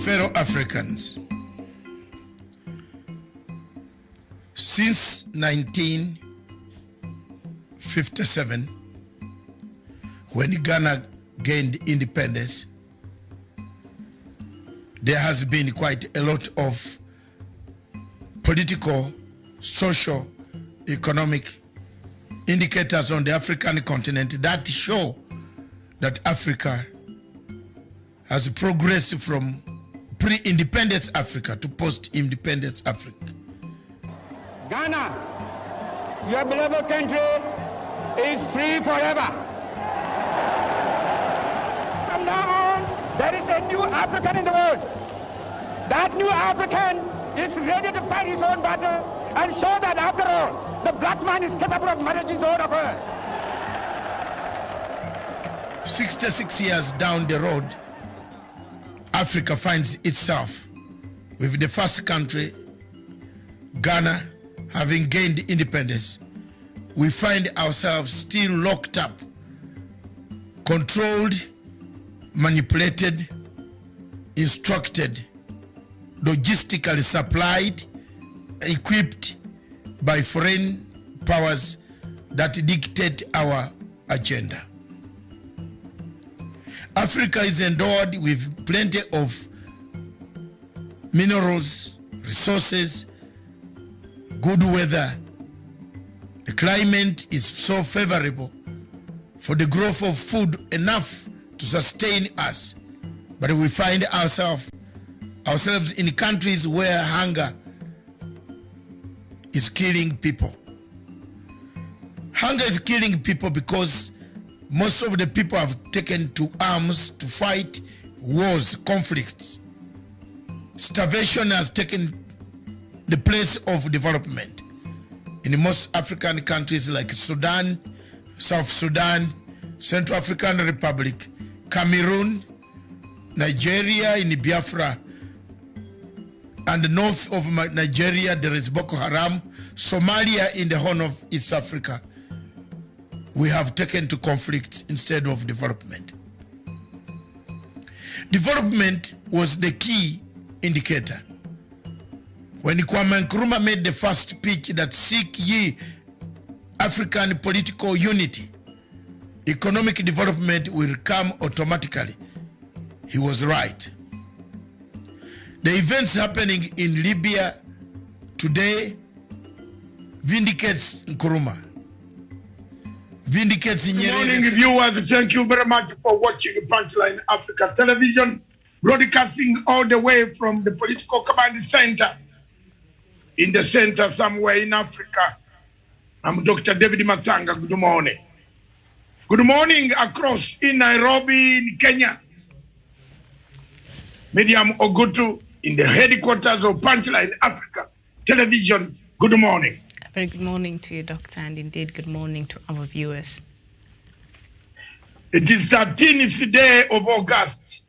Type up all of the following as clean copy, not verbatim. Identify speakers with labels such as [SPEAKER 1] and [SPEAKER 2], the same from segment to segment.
[SPEAKER 1] fellow Africans, since 1957, when Ghana gained independence, there has been quite a lot of political, social, economic indicators on the African continent that show that Africa has progressed from pre-independence Africa to post-independence Africa.
[SPEAKER 2] Ghana, your beloved country, is free forever. From now on, there is a new African in the world. That new African is ready to fight his own battle and show that after all, the black man is capable of managing his own affairs.
[SPEAKER 1] 66 years down the road, Africa finds itself with the first country, Ghana, having gained independence. We find ourselves still locked up, controlled, manipulated, instructed, logistically supplied, equipped by foreign powers that dictate our agenda. Africa is endowed with plenty of minerals, resources, good weather. The climate is so favorable for the growth of food enough to sustain us. But we find ourselves in countries where hunger is killing people. Hunger is killing people because most of the people have taken to arms to fight wars, conflicts. Starvation has taken the place of development. In most African countries like Sudan, South Sudan, Central African Republic, Cameroon, Nigeria, in Biafra, and north of Nigeria there is Boko Haram, Somalia in the Horn of East Africa. We have taken to conflict instead of development. Development was the key indicator. When Kwame Nkrumah made the first speech that seek ye African political unity, economic development will come automatically, he was right. The events happening in Libya today vindicates Nkrumah. Vindicates
[SPEAKER 3] Good morning, viewers. Thank you very much for watching Punchline Africa Television, broadcasting all the way from the political command center in the center somewhere in Africa. I'm Dr. David Matanga. Good morning. Good morning across in Nairobi, in Kenya. Miriam Ogutu in the headquarters of Punchline Africa Television. Good morning.
[SPEAKER 4] Very good morning to you, Doctor, and indeed good morning to our viewers.
[SPEAKER 3] It is 13th day of August,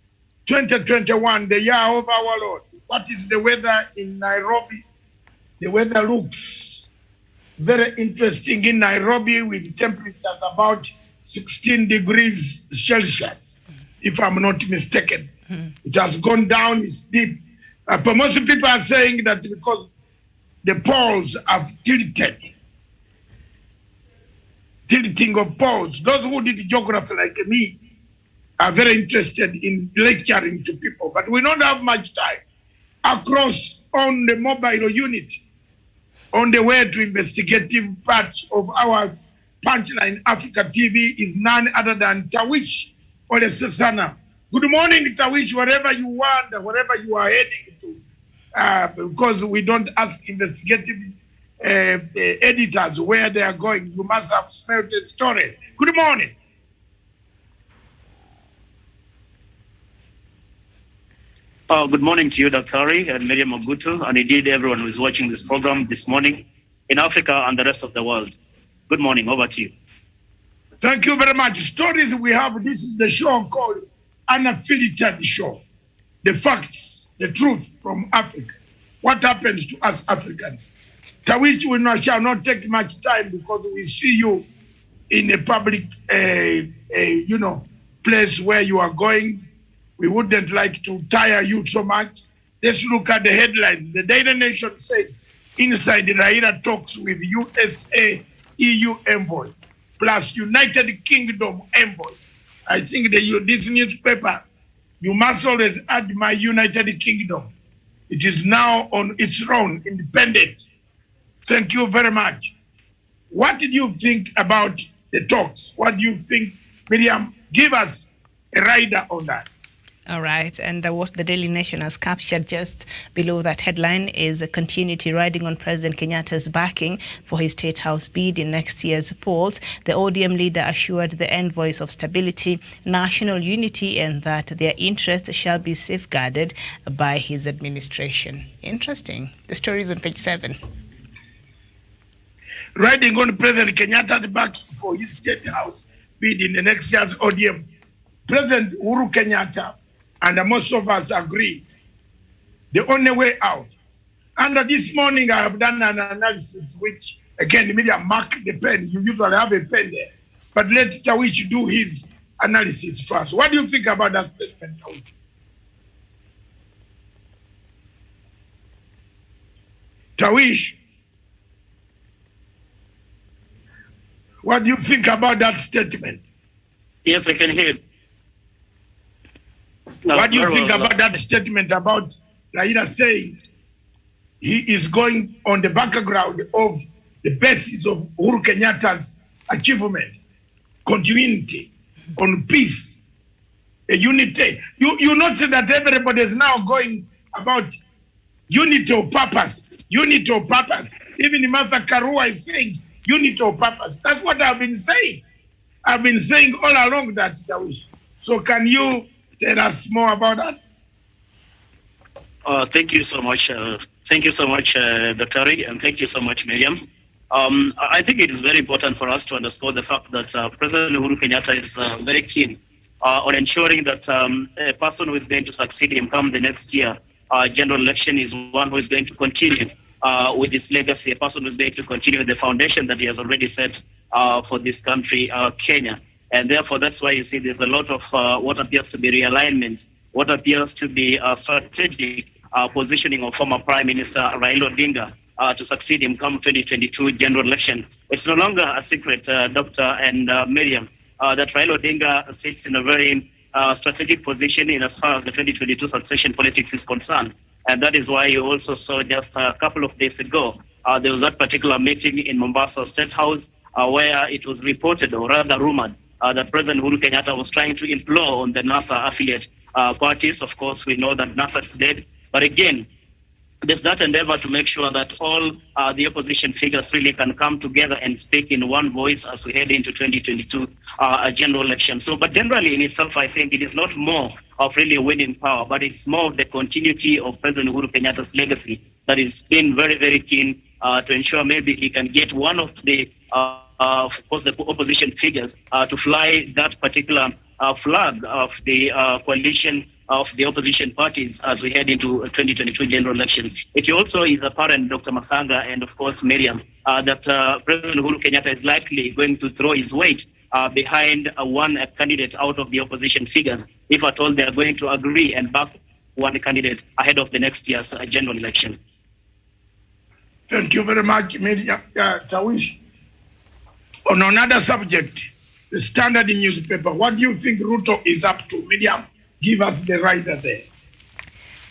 [SPEAKER 3] 2021, the year of our Lord. What is the weather in Nairobi? The weather looks very interesting in Nairobi with temperatures about 16 degrees Celsius, if I'm not mistaken. It has gone down, it's deep. But most people are saying that because the poles have tilting of poles. Those who did geography like me are very interested in lecturing to people, but we don't have much time. Across on the mobile unit, on the way to investigative parts of our Punchline Africa TV is none other than Tawish Olesesana. Good morning, Tawish, wherever you wander, wherever you are heading to. Because we don't ask investigative editors where they are going. You must have smelled the story. Good morning.
[SPEAKER 5] Good morning to you, Dr. Ari and Miriam Ogutu, and indeed everyone who is watching this program this morning in Africa and the rest of the world. Good morning. Over to you.
[SPEAKER 3] Thank you very much. Stories we have. This is the show called Unfiltered Show. The facts, the truth from Africa. What happens to us Africans? Tawish shall not take much time because we see you in a public, place where you are going We wouldn't like to tire you so much. Let's look at the headlines. The Daily Nation said, inside Raila talks with USA EU envoys, plus United Kingdom envoys. I think this newspaper, you must always add my United Kingdom. It is now on its own, independent. Thank you very much. What did you think about the talks? What do you think, Miriam? Give us a rider on that.
[SPEAKER 4] All right, and what the Daily Nation has captured just below that headline is a continuity riding on President Kenyatta's backing for his State House bid in next year's polls. The ODM leader assured the envoys of stability, national unity, and that their interests shall be safeguarded by his administration. Interesting. The story is on page 7.
[SPEAKER 3] Riding on President Kenyatta's backing for his State House bid in the next year's ODM. President Uhuru Kenyatta, and most of us agree, the only way out. And this morning I have done an analysis which, again, the media mark the pen. You usually have a pen there. But let Tawish do his analysis first. What do you think about that statement, Tawish? Tawish, what do you think about that statement?
[SPEAKER 5] Yes, I can hear.
[SPEAKER 3] What do you think about that statement about Raila saying he is going on the background of the basis of Uhuru Kenyatta's achievement, continuity, on peace, a unity? You notice that everybody is now going about unity of purpose, unity of purpose. Even Martha Karua is saying unity of purpose. That's what I've been saying. I've been saying all along that, Tawish. So can you tell us more about that?
[SPEAKER 5] Thank you so much. Thank you so much, Dr. Ari, and thank you so much, Miriam. I think it is very important for us to underscore the fact that President Uhuru Kenyatta is very keen on ensuring that a person who is going to succeed him come the next year general election is one who is going to continue with his legacy, a person who is going to continue the foundation that he has already set for this country, Kenya. And therefore, that's why you see there's a lot of what appears to be realignment, what appears to be strategic positioning of former Prime Minister Raila Odinga to succeed him come 2022 general election. It's no longer a secret, Dr. and Miriam, that Raila Odinga sits in a very strategic position in as far as the 2022 succession politics is concerned. And that is why you also saw just a couple of days ago, there was that particular meeting in Mombasa State House where it was reported, or rather rumored, that President Uhuru Kenyatta was trying to implore on the NASA affiliate parties. Of course, we know that NASA is dead. But again, there's that endeavor to make sure that all the opposition figures really can come together and speak in one voice as we head into 2022 general election. So, but generally in itself, I think it is not more of really winning power, but it's more of the continuity of President Uhuru Kenyatta's legacy that is being very, very keen to ensure maybe he can get one of the of course, the opposition figures to fly that particular flag of the coalition of the opposition parties as we head into 2022 general elections. It also is apparent, Dr. Masanga and of course Miriam, that President Uhuru Kenyatta is likely going to throw his weight behind one candidate out of the opposition figures, if at all they are going to agree and back one candidate ahead of the next year's general election.
[SPEAKER 3] Thank you very much, Miriam. Tawish. On another subject, the Standard newspaper, what do you think Ruto is up to? Miriam, give us the rider there.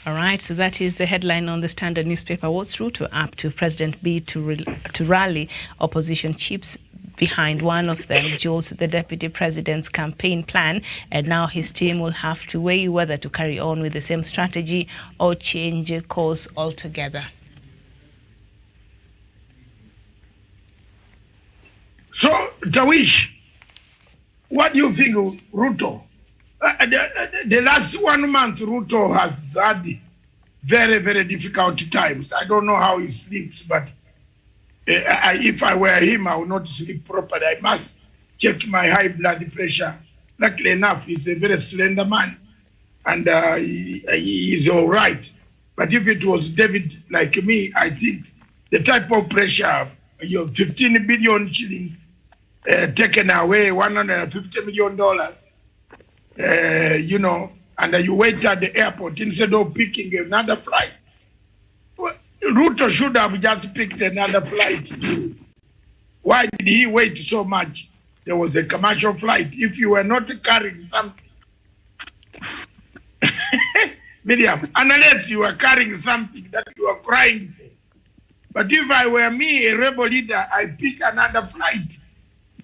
[SPEAKER 4] All right, so that is the headline on the Standard newspaper. What's Ruto up to? President bid to rally opposition chiefs behind one of them, jolts the deputy president's campaign plan, and now his team will have to weigh whether to carry on with the same strategy or change course altogether.
[SPEAKER 3] So, Tawish, what do you think of Ruto? The last 1 month, Ruto has had very, very difficult times. I don't know how he sleeps, but if I were him, I would not sleep properly. I must check my high blood pressure. Luckily enough, he's a very slender man, and he is all right. But if it was David like me, I think the type of pressure, 15 billion shillings taken away, $150 million, and you wait at the airport instead of picking another flight. Ruto should have just picked another flight too. Why did he wait so much? There was a commercial flight. If you were not carrying something, Miriam, unless you were carrying something that you are crying for. But if I were me, a rebel leader, I pick another flight.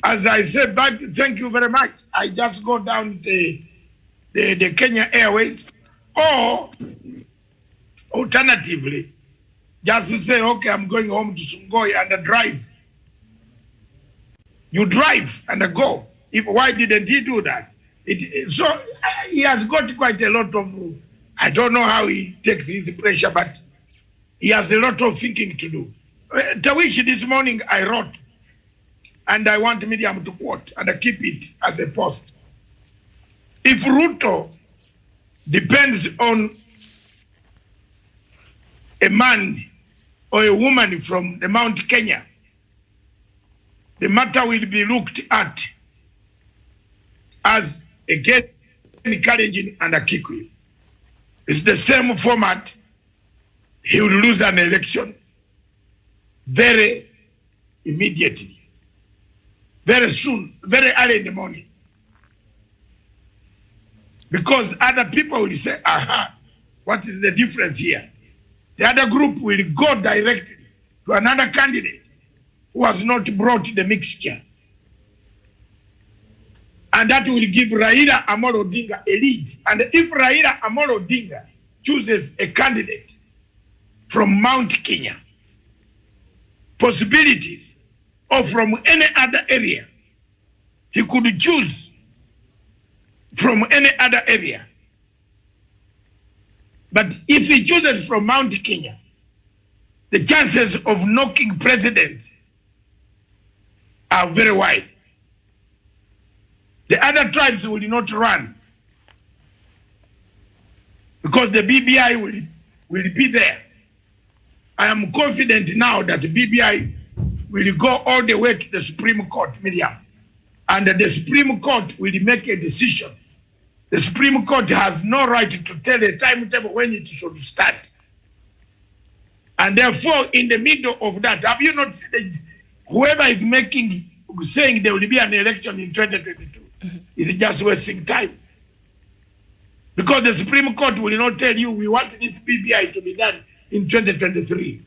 [SPEAKER 3] As I said, thank you very much. I just go down the Kenya Airways, or alternatively, just say, okay, I'm going home to Sungoi and drive. You drive and go. Why didn't he do that? So he has got quite a lot of, I don't know how he takes his pressure, but he has a lot of thinking to do. Tawishi this morning I wrote, and I want Miriam to quote and keep it as a post. If Ruto depends on a man or a woman from the Mount Kenya, the matter will be looked at as again Kalenjin and a Kikuyu. It's the same format. He will lose an election very immediately, very soon, very early in the morning. Because other people will say, aha, what is the difference here? The other group will go directly to another candidate who has not brought the mixture. And that will give Raila Amolo Odinga a lead. And if Raila Amolo Odinga chooses a candidate from Mount Kenya, possibilities, or from any other area, he could choose from any other area. But if he chooses from Mount Kenya, the chances of knocking presidents are very wide. The other tribes will not run because the BBI will be there. I am confident now that the BBI will go all the way to the Supreme Court, Miriam, and the Supreme Court will make a decision. The Supreme Court has no right to tell a timetable when it should start. And therefore, in the middle of that, have you not seen whoever is saying there will be an election in 2022 is just wasting time? Because the Supreme Court will not tell you we want this BBI to be done in 2023.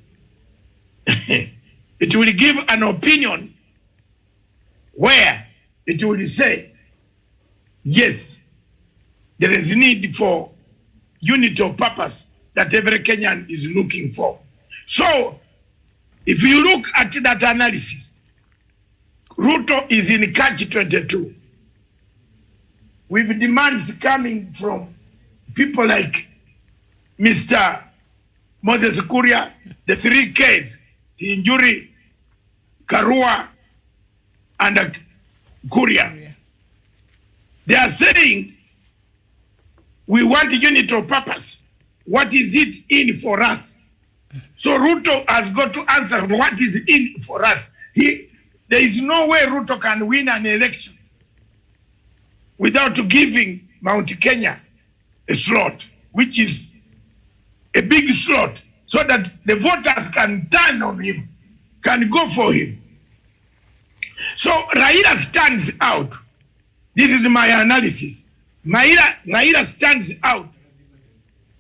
[SPEAKER 3] It will give an opinion where it will say, yes, there is a need for unity of purpose that every Kenyan is looking for. So, if you look at that analysis, Ruto is in catch-22 with demands coming from people like Mr. Moses Kuria, the 3 Ks, the Injuri, Karua, and Kuria. They are saying, we want unity of purpose. What is it in for us? So Ruto has got to answer what is in for us. There is no way Ruto can win an election without giving Mount Kenya a slot, which is a big slot, so that the voters can turn on him, can go for him. So Raila stands out. This is my analysis. Raila stands out.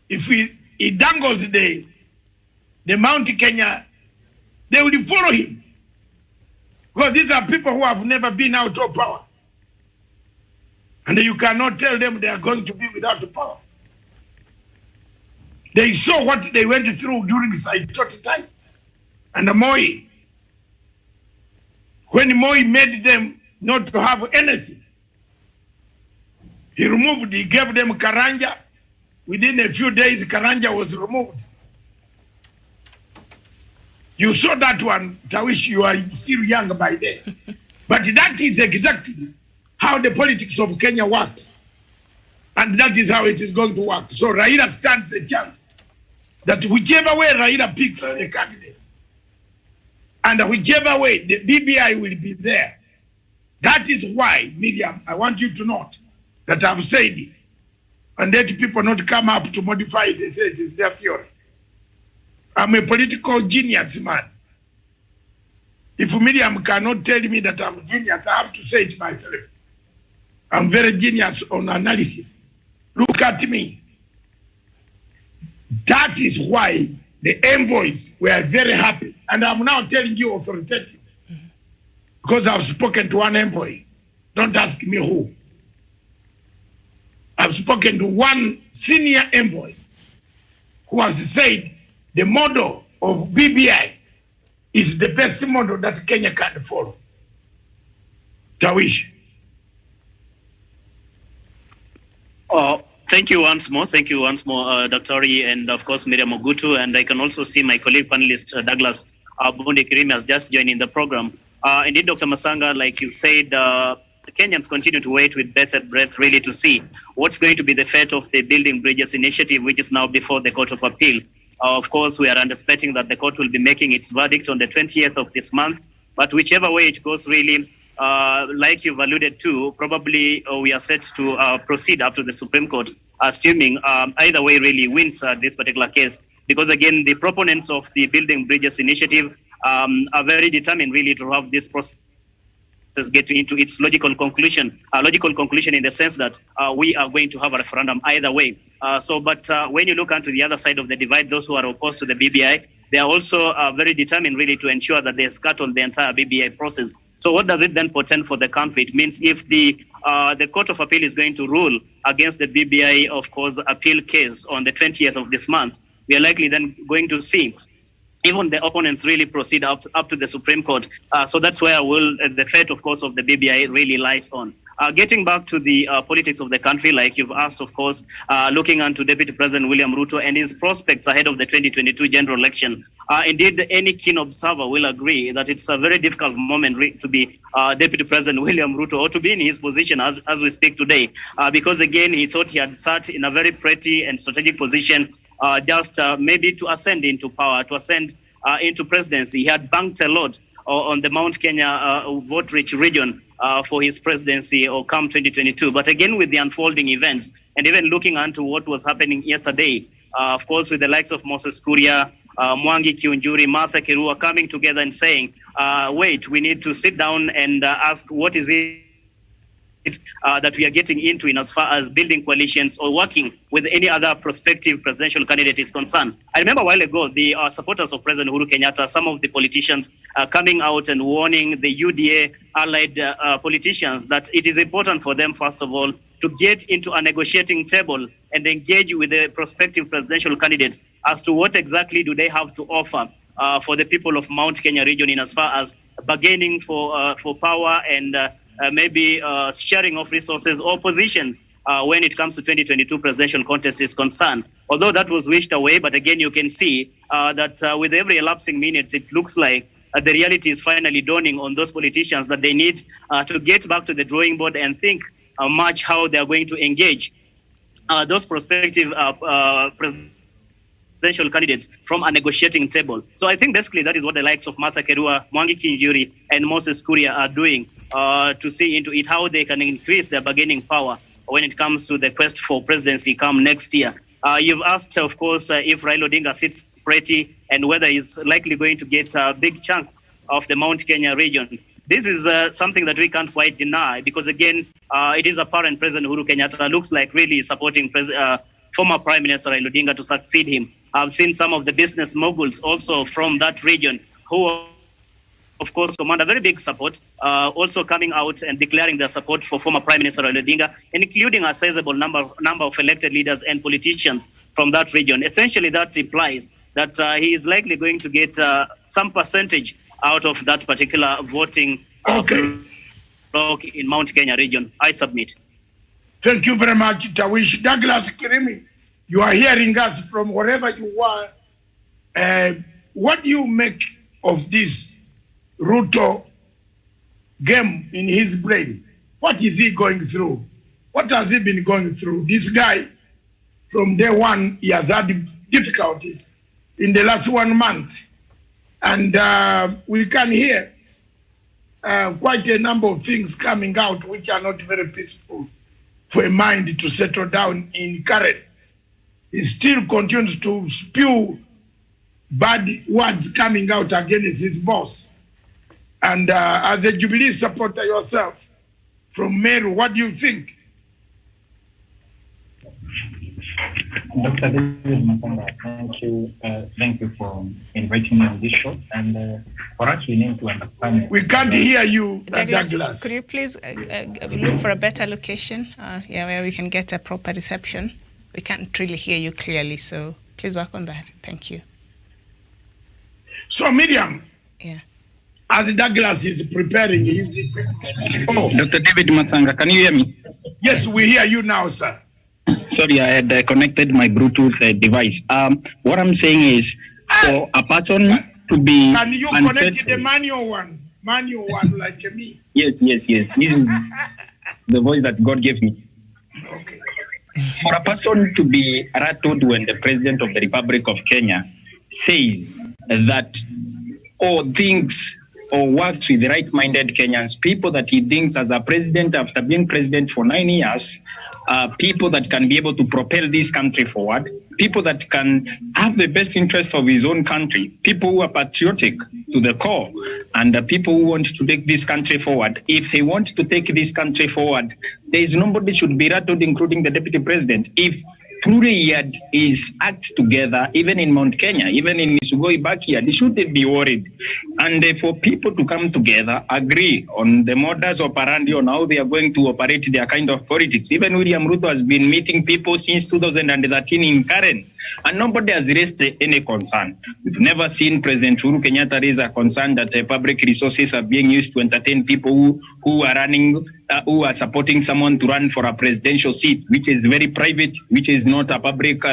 [SPEAKER 3] If he dangles the Mount Kenya, they will follow him. Because these are people who have never been out of power. And you cannot tell them they are going to be without power. They saw what they went through during Saitoti time. And Moi, when Moi made them not to have anything, he gave them Karanja. Within a few days, Karanja was removed. You saw that one, Tawish, you are still young by then. But that is exactly how the politics of Kenya works. And that is how it is going to work. So Raila stands a chance that whichever way Raila picks the candidate, and whichever way the BBI will be there. That is why, Miriam, I want you to note that I've said it. and let people not come up to modify it and say it is their theory. I'm a political genius, man. If Miriam cannot tell me that I'm genius, I have to say it myself. I'm very genius on analysis. Look at me. That is why the envoys were very happy. And I'm now telling you authoritative. Because I've spoken to one envoy. Don't ask me who. I've spoken to one senior envoy who has said the model of BBI is the best model that Kenya can follow. Tawish.
[SPEAKER 5] Thank you once more. Thank you once more, Dr. Ori, and of course, Miriam Ogutu. And I can also see my colleague panelist, Douglas Bunde Kirimi, has just joined in the program. Indeed, Dr. Masanga, like you said, Kenyans continue to wait with bated breath really to see what's going to be the fate of the Building Bridges initiative, which is now before the Court of Appeal. Of course, we are anticipating that the court will be making its verdict on the 20th of this month. But whichever way it goes, really, like you've alluded to, probably we are set to proceed up to the Supreme Court, assuming either way really wins this particular case. Because again, the proponents of the Building Bridges initiative are very determined really to have this process get into its logical conclusion in the sense that we are going to have a referendum either way. But when you look onto the other side of the divide, those who are opposed to the BBI, they are also very determined really to ensure that they scuttle the entire BBI process. So what does it then portend for the country? It means if the Court of Appeal is going to rule against the BBI, of course, appeal case on the 20th of this month, we are likely then going to see even the opponents really proceed up to the Supreme Court. So that's where the fate, of course, of the BBI really lies on. Getting back to the politics of the country, like you've asked, of course, looking onto Deputy President William Ruto and his prospects ahead of the 2022 general election. Indeed, any keen observer will agree that it's a very difficult moment to be Deputy President William Ruto, or to be in his position as we speak today, because again, he thought he had sat in a very pretty and strategic position just maybe to ascend into power, to ascend into presidency. He had banked a lot on the Mount Kenya vote-rich region for his presidency or come 2022. But again, with the unfolding events, and even looking onto what was happening yesterday, of course, with the likes of Moses Kuria, Mwangi Kiunjuri, Martha Kirua coming together and saying, wait, we need to sit down and ask what is it that we are getting into in as far as building coalitions or working with any other prospective presidential candidate is concerned. I remember a while ago, the supporters of President Uhuru Kenyatta, some of the politicians coming out and warning the UDA allied politicians that it is important for them, first of all, to get into a negotiating table and engage with the prospective presidential candidates as to what exactly do they have to offer for the people of Mount Kenya region in as far as bargaining for power and maybe sharing of resources or positions when it comes to 2022 presidential contest is concerned. Although that was wished away, but again, you can see that with every elapsing minute, it looks like the reality is finally dawning on those politicians that they need to get back to the drawing board and think much how they are going to engage those prospective presidential candidates from a negotiating table. So I think basically that is what the likes of Martha Kirua, Mwangi Kiunjuri, and Moses Kuria are doing to see into it how they can increase their bargaining power when it comes to the quest for presidency come next year. You've asked, of course, if Raila Odinga sits pretty and whether he's likely going to get a big chunk of the Mount Kenya region. This is something that we can't quite deny because, again, it is apparent President Uhuru Kenyatta looks like really supporting former Prime Minister Raila Odinga to succeed him. I've seen some of the business moguls also from that region who, of course, command a very big support, also coming out and declaring their support for former Prime Minister Raila Odinga, including a sizable number of elected leaders and politicians from that region. Essentially, that implies that he is likely going to get some percentage out of that particular voting block in Mount Kenya region. I submit.
[SPEAKER 3] Thank you very much, Tawish. Douglas Kirimi, you are hearing us from wherever you are. What do you make of this Ruto game in his brain? What is he going through? What has he been going through? This guy, from day one, he has had difficulties in the last 1 month. And we can hear quite a number of things coming out which are not very peaceful. for a mind to settle down in Karen. He still continues to spew bad words coming out against his boss. And as a Jubilee supporter yourself, from Meru, what do you think?
[SPEAKER 6] Dr. David Matanga, thank you for inviting me on this show. And for us, we need to understand.
[SPEAKER 3] We can't hear you, Douglas.
[SPEAKER 4] Could you please look for a better location, where we can get a proper reception? We can't really hear you clearly, so please work on that. Thank you.
[SPEAKER 3] So, Miriam,
[SPEAKER 4] yeah,
[SPEAKER 3] as Douglas is preparing his... Oh,
[SPEAKER 7] Dr. David Matanga, can you hear me?
[SPEAKER 3] Yes, we hear you now, sir.
[SPEAKER 7] Sorry, I had connected my Bluetooth device. What I'm saying is, for a person to be
[SPEAKER 3] Can you connect the manual one? Manual one like me?
[SPEAKER 7] Yes. This is the voice that God gave me.
[SPEAKER 3] Okay.
[SPEAKER 7] For a person to be rattled when the President of the Republic of Kenya says that thinks or works with right-minded Kenyans, people that he thinks as a president after being president for 9 years, people that can be able to propel this country forward, people that can have the best interest of his own country, people who are patriotic to the core, and people who want to take this country forward. If they want to take this country forward, there is nobody should be rattled, including the deputy president. If truly he had his act together, even in Mount Kenya, even in Sugoi backyard, he shouldn't be worried. And for people to come together, agree on the modus operandi on how they are going to operate their kind of politics. Even William Ruto has been meeting people since 2013 in Karen, and nobody has raised any concern. We've never seen President Uhuru Kenyatta raise a concern that public resources are being used to entertain people who are running, who are supporting someone to run for a presidential seat, which is very private, which is not a public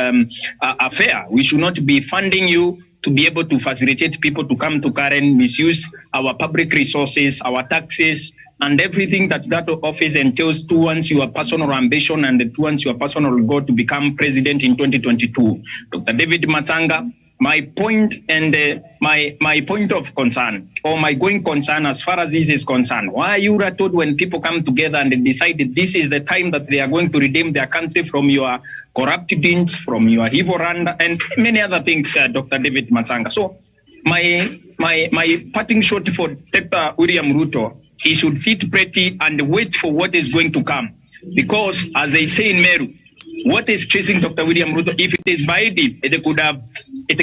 [SPEAKER 7] affair. We should not be funding you to be able to facilitate people to come to Karen, misuse our public resources, our taxes, and everything that office entails towards your personal ambition and towards your personal goal to become president in 2022. Dr. David Matanga, my point and my point of concern, or my going concern as far as this is concerned, why are you rattled when people come together and they decide that this is the time that they are going to redeem their country from your corrupt deeds, from your evil run, and many other things, Dr. David Matanga? So my parting shot for Dr. William Ruto, he should sit pretty and wait for what is going to come. Because as they say in Meru, what is chasing Dr. William Ruto? If it is by him, it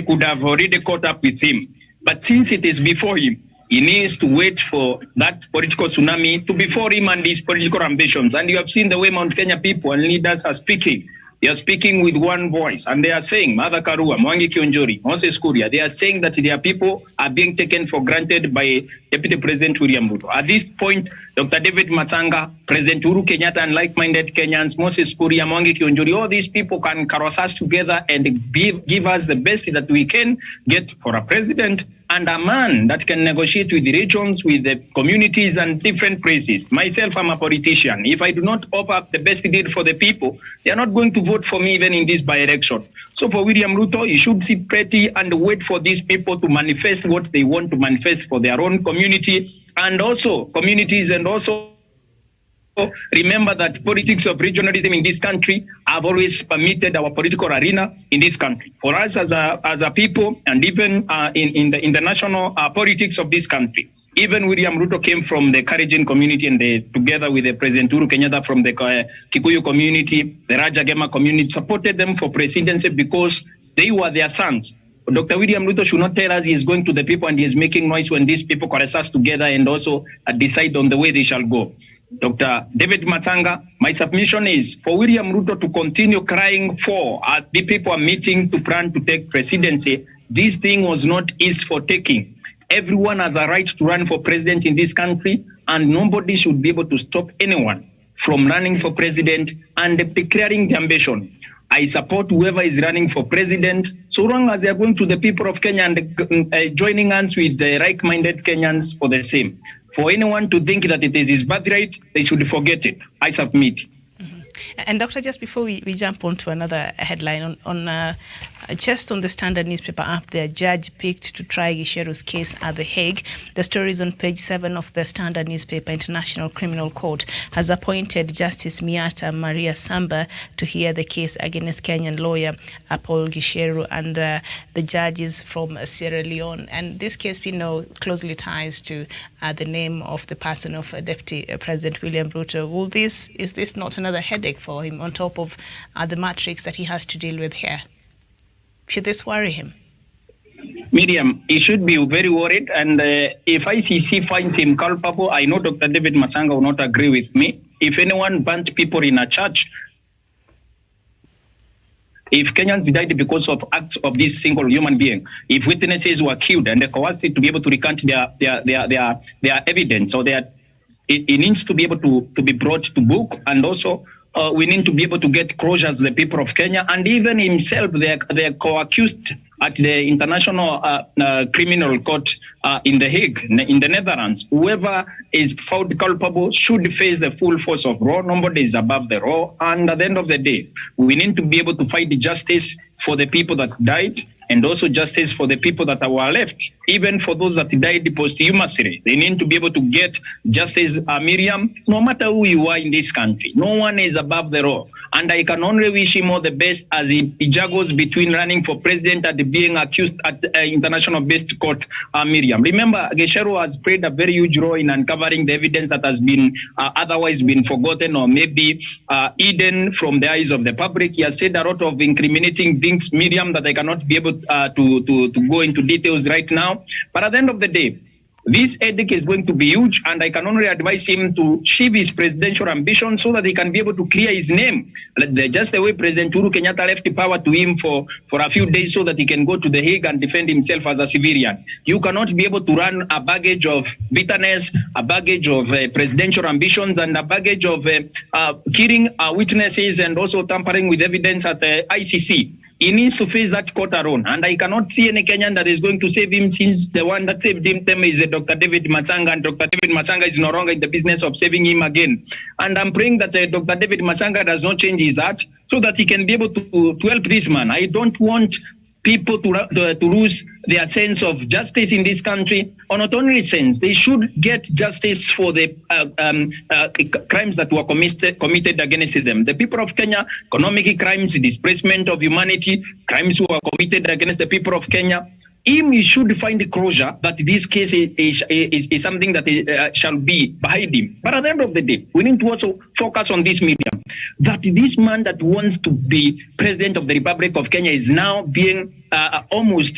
[SPEAKER 7] could have already caught up with him. But since it is before him, he needs to wait for that political tsunami to before him and his political ambitions. And you have seen the way Mount Kenya people and leaders are speaking. They are speaking with one voice, and they are saying, Martha Karua, Mwangi Kionjori, Moses Kuria, they are saying that their people are being taken for granted by Deputy President William Ruto. At this point, Dr. David Matanga, President Uhuru Kenyatta, and like-minded Kenyans, Moses Kuria, Mwangi Kionjori, all these people can cross us together and give us the best that we can get for a president and a man that can negotiate with the regions, with the communities and different places. Myself, I'm a politician. If I do not offer up the best deal for the people, they are not going to vote for me even in this by-election. So for William Ruto, he should sit pretty and wait for these people to manifest what they want to manifest for their own community and also communities, and also remember that politics of regionalism in this country have always permitted our political arena in this country. For us as a people, and even in the national politics of this country, even William Ruto came from the Kalenjin community, and together with the President Uhuru Kenyatta from the Kikuyu community, the Rajagema community, supported them for presidency because they were their sons. Dr. William Ruto should not tell us he is going to the people and he is making noise when these people coalesce us together and also decide on the way they shall go. Dr. David Matanga, my submission is for William Ruto to continue crying for the people are meeting to plan to take presidency. This thing was not his for taking. Everyone has a right to run for president in this country, and nobody should be able to stop anyone from running for president and declaring the ambition. I support whoever is running for president, so long as they are going to the people of Kenya and joining hands with the like-minded Kenyans for the same. For anyone to think that it is his birthright, they should forget it. I submit.
[SPEAKER 4] And Doctor, just before we jump on to another headline, just on the Standard newspaper app, the judge picked to try Gicheru's case at The Hague. The story is on page 7 of the Standard newspaper. International Criminal Court has appointed Justice Miata Maria Samba to hear the case against Kenyan lawyer Paul Gicheru, and the judge is from Sierra Leone. And this case, we know, closely ties to the name of the person of Deputy President William Ruto. Is this not another headache for him on top of the matrix that he has to deal with here? Should this worry him?
[SPEAKER 7] Miriam, he should be very worried. And if ICC finds him culpable, I know Dr. David Masanga will not agree with me. If anyone burnt people in a church, if Kenyans died because of acts of this single human being, if witnesses were killed and they coerced to be able to recant their evidence, or it needs to be able to be brought to book. And also we need to be able to get closure as the people of Kenya, and even himself, they're co-accused at the International Criminal Court in The Hague, in the Netherlands. Whoever is found culpable should face the full force of law. Nobody is above the law. And at the end of the day, we need to be able to fight justice for the people that died, and also justice for the people that were left, even for those that died posthumously. They need to be able to get justice, Miriam, no matter who you are in this country. No one is above the law. And I can only wish him all the best as he juggles between running for president and being accused at international-based court, Miriam. Remember, Gicheru has played a very huge role in uncovering the evidence that has been otherwise been forgotten or maybe hidden from the eyes of the public. He has said a lot of incriminating things, Miriam, that I cannot be able to go into details right now. But at the end of the day, this headache is going to be huge, and I can only advise him to achieve his presidential ambition so that he can be able to clear his name. Just the way President Uhuru Kenyatta left power to him for a few days so that he can go to The Hague and defend himself as a civilian. You cannot be able to run a baggage of bitterness, a baggage of presidential ambitions, and a baggage of killing witnesses and also tampering with evidence at the ICC. He needs to face that court alone, and I cannot see any Kenyan that is going to save him, since the one that saved him is Dr. David Masanga, and Dr. David Masanga is no longer in the business of saving him again. And I'm praying that Dr. David Masanga does not change his heart so that he can be able to help this man. I don't want people to lose their sense of justice in this country, or not only sense, they should get justice for the crimes that were committed against them. The people of Kenya, economic crimes, displacement of humanity, crimes were committed against the people of Kenya. He should find the closure that this case is something that shall be behind him. But at the end of the day, we need to also focus on this medium, that this man that wants to be president of the Republic of Kenya is now being almost,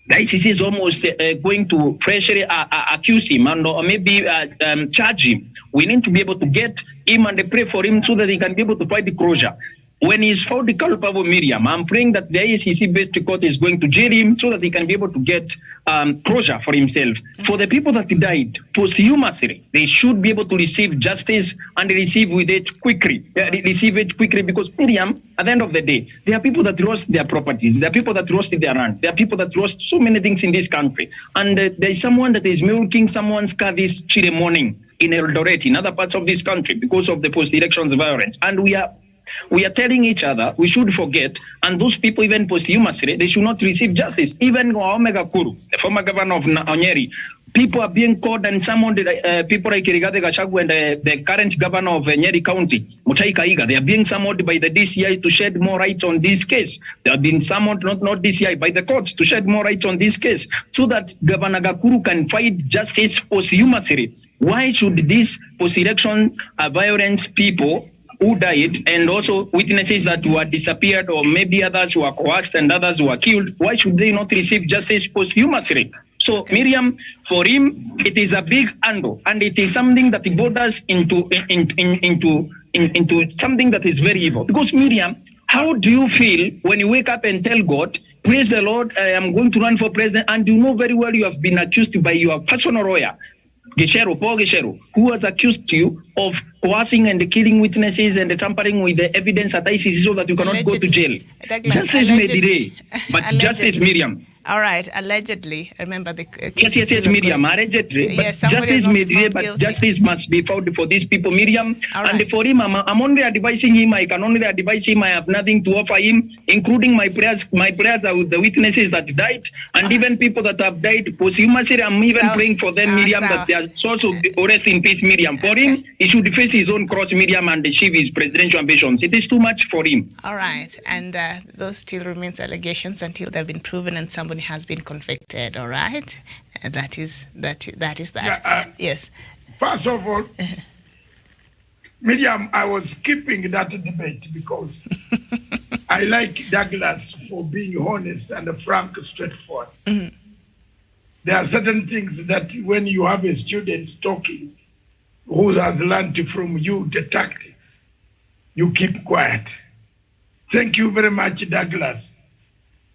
[SPEAKER 7] the ICC is almost going to freshly accuse him and or maybe charge him. We need to be able to get him and pray for him so that he can be able to find the closure. When he's found the culpable, Miriam, I'm praying that the ICC-based court is going to jail him so that he can be able to get closure for himself. For the people that died posthumously, they should be able to receive justice and receive it quickly, because, Miriam, at the end of the day, there are people that lost their properties, there are people that lost their land, there are people that lost so many things in this country. And there is someone that is milking someone's car this Chile morning in Eldoret, in other parts of this country, because of the post-elections violence. And we are telling each other we should forget, and those people, even posthumously, they should not receive justice. Even Omega Kuru, the former governor of Nyeri, people are being called and summoned, people like Rigathi Gachagua and the current governor of Nyeri County, Mutahi Kahiga, they are being summoned by the DCI to shed more light on this case. They have been summoned, not DCI, by the courts to shed more light on this case so that Governor Gakuru can fight justice posthumously. Why should these post-election violence people who died, and also witnesses that were disappeared, or maybe others who were coerced and others who were killed, why should they not receive justice posthumously? So, Miriam, for him, it is a big handle, and it is something that borders into something that is very evil. Because, Miriam, how do you feel when you wake up and tell God, praise the Lord, I am going to run for president, and you know very well you have been accused by your personal lawyer, Paul Gicheru, who has accused you of coercing and killing witnesses and tampering with the evidence at ICC so that you cannot go to jail. Justice may delay, but justice, Miriam,
[SPEAKER 4] All right, allegedly. Remember the
[SPEAKER 7] Yes, Miriam, allegedly. But
[SPEAKER 4] yes,
[SPEAKER 7] justice must be found for these people, Miriam.
[SPEAKER 4] All
[SPEAKER 7] and
[SPEAKER 4] right.
[SPEAKER 7] for him, I'm only advising him. I can only advise him. I have nothing to offer him, including my prayers. My prayers are with the witnesses that died, and even people that have died posthumously. I'm even praying for them, Miriam, that their souls will rest in peace, Miriam. For him, he should face his own cross, Miriam, and achieve his presidential ambitions. It is too much for him.
[SPEAKER 4] All right, and those still remains allegations until they've been proven and somebody has been convicted. All right, that is that.
[SPEAKER 3] Yeah,
[SPEAKER 4] yes.
[SPEAKER 3] First of all, Miriam, I was skipping that debate because I like Douglas for being honest and frank, straightforward.
[SPEAKER 4] Mm-hmm.
[SPEAKER 3] There are certain things that when you have a student talking who has learned from you the tactics, you keep quiet. Thank you very much, Douglas.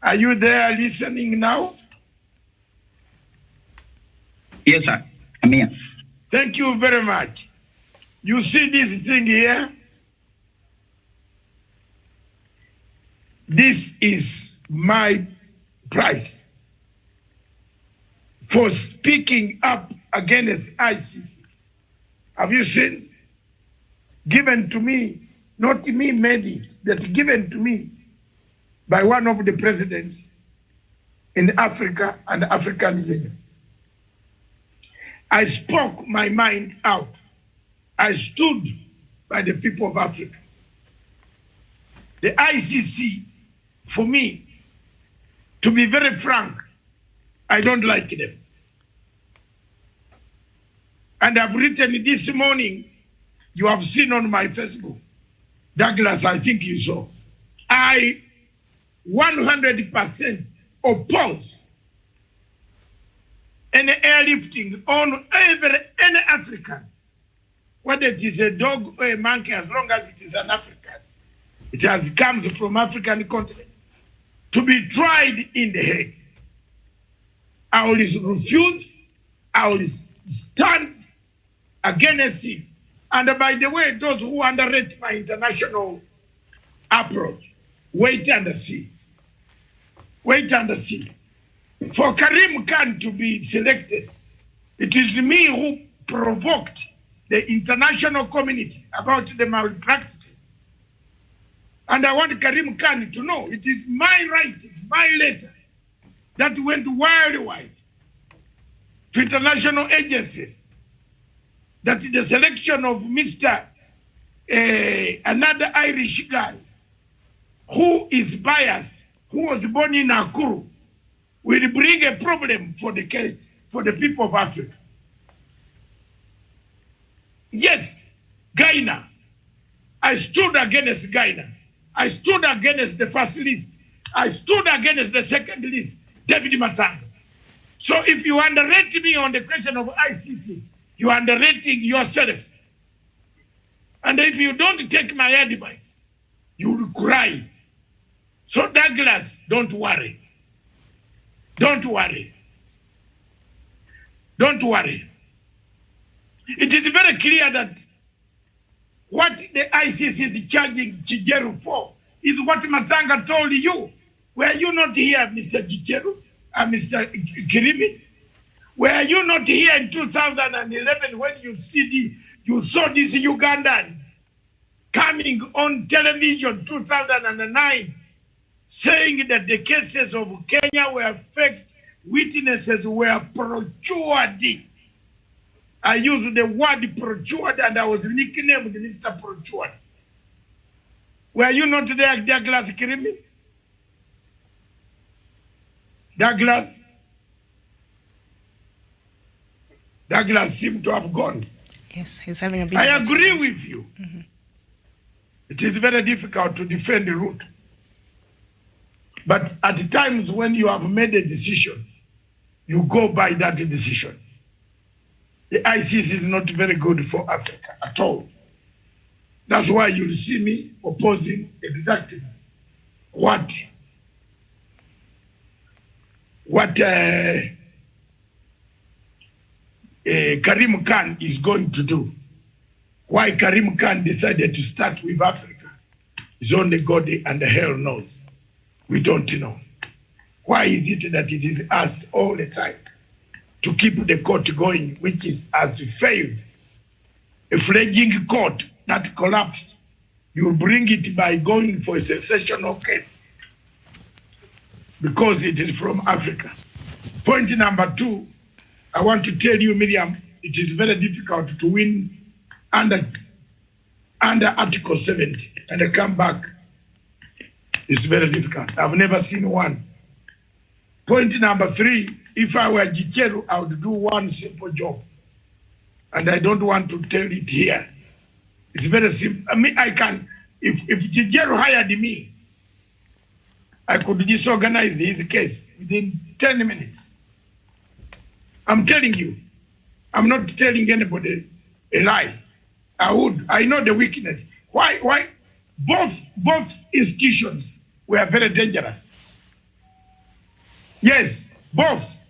[SPEAKER 3] Are you there listening now?
[SPEAKER 7] Yes, sir. I'm here.
[SPEAKER 3] Thank you very much. You see this thing here? This is my price for speaking up against ICC. Have you seen? Given to me, not me made it, but given to me by one of the presidents in Africa and African Union. I spoke my mind out. I stood by the people of Africa. The ICC, for me, to be very frank, I don't like them. And I've written this morning, you have seen on my Facebook, Douglas, I think you saw, I 100% oppose any airlifting on any African, whether it is a dog or a monkey, as long as it is an African, it has come from African continent, to be tried in the Hague. I will refuse, I will stand against it. And by the way, those who underrate my international approach, wait and see. Wait and see. For Karim Khan to be selected, it is me who provoked the international community about the malpractices. And I want Karim Khan to know it is my writing, my letter, that went worldwide to international agencies, that the selection of Mr. Another Irish guy who is biased, who was born in Nakuru, will bring a problem for the people of Africa. Yes, Ghana. I stood against Ghana. I stood against the first list. I stood against the second list, David Matanga. So if you underrate me on the question of ICC, you are underrating yourself. And if you don't take my advice, you will cry. So Douglas, don't worry. Don't worry. Don't worry. It is very clear that what the ICC is charging Chijeru for is what Matanga told you. Were you not here, Mr. Chijeru, Mr. Kirimi? Were you not here in 2011 when you saw this Ugandan coming on television 2009 saying that the cases of Kenya were fake, witnesses were procured? I used the word procured and I was nicknamed Mr. Procured. Were you not there, Douglas Kirimi? Douglas seemed to have gone.
[SPEAKER 4] Yes, he's having a bit.
[SPEAKER 3] I agree with you. Mm-hmm. It is very difficult to defend the route. But at times when you have made a decision, you go by that decision. The ICC is not very good for Africa at all. That's why you'll see me opposing exactly what Karim Khan is going to do. Why Karim Khan decided to start with Africa is only God and hell knows. We don't know. Why is it that it is us all the time to keep the court going, which has failed? A fledgling court that collapsed, you bring it by going for a secessional case because it is from Africa. Point number 2, I want to tell you, Miriam, it is very difficult to win under Article 70 and come back. It's very difficult. I've never seen one. Point number 3, if I were Gicheru, I would do one simple job. And I don't want to tell it here. It's very simple. I mean, I can, if Gicheru hired me, I could disorganize his case within 10 minutes. I'm telling you. I'm not telling anybody a lie. I would. I know the weakness. Why? Both institutions were very dangerous. Yes, both.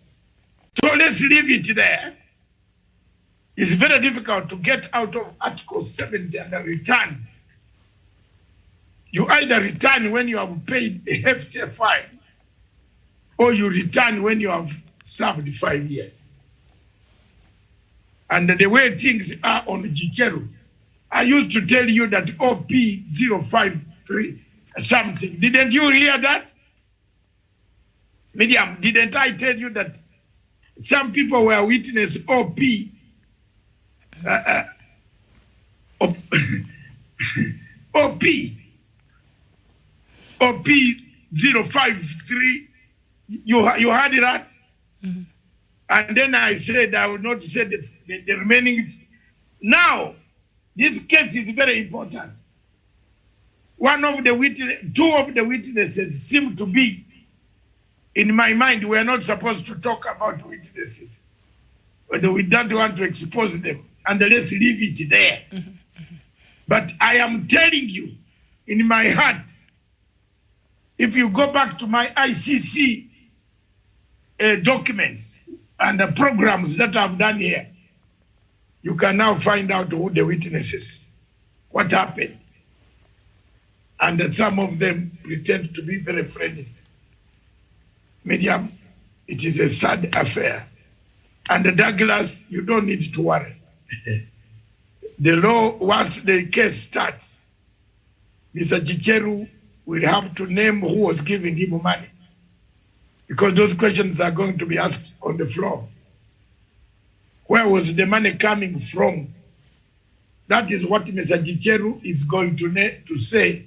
[SPEAKER 3] So let's leave it there. It's very difficult to get out of Article 70 and return. You either return when you have paid a hefty fine, or you return when you have served 5 years. And the way things are on Gicheru, I used to tell you that OP 053 something. Didn't you hear that? Miriam, didn't I tell you that some people were witness OP OP 053? You heard that? Mm-hmm. And then I said I would not say the remaining. Now, this case is very important. Two of the witnesses seem to be, in my mind, we are not supposed to talk about witnesses. But we don't want to expose them. And let's leave it there. Mm-hmm. But I am telling you, in my heart, if you go back to my ICC documents and the programs that I've done here, you can now find out who the witnesses, what happened. And that some of them pretend to be very friendly. Miriam, it is a sad affair. And Douglas, you don't need to worry. The law, once the case starts, Mr. Gicheru will have to name who was giving him money, because those questions are going to be asked on the floor. Where was the money coming from? That is what Mr. Gicheru is going to say,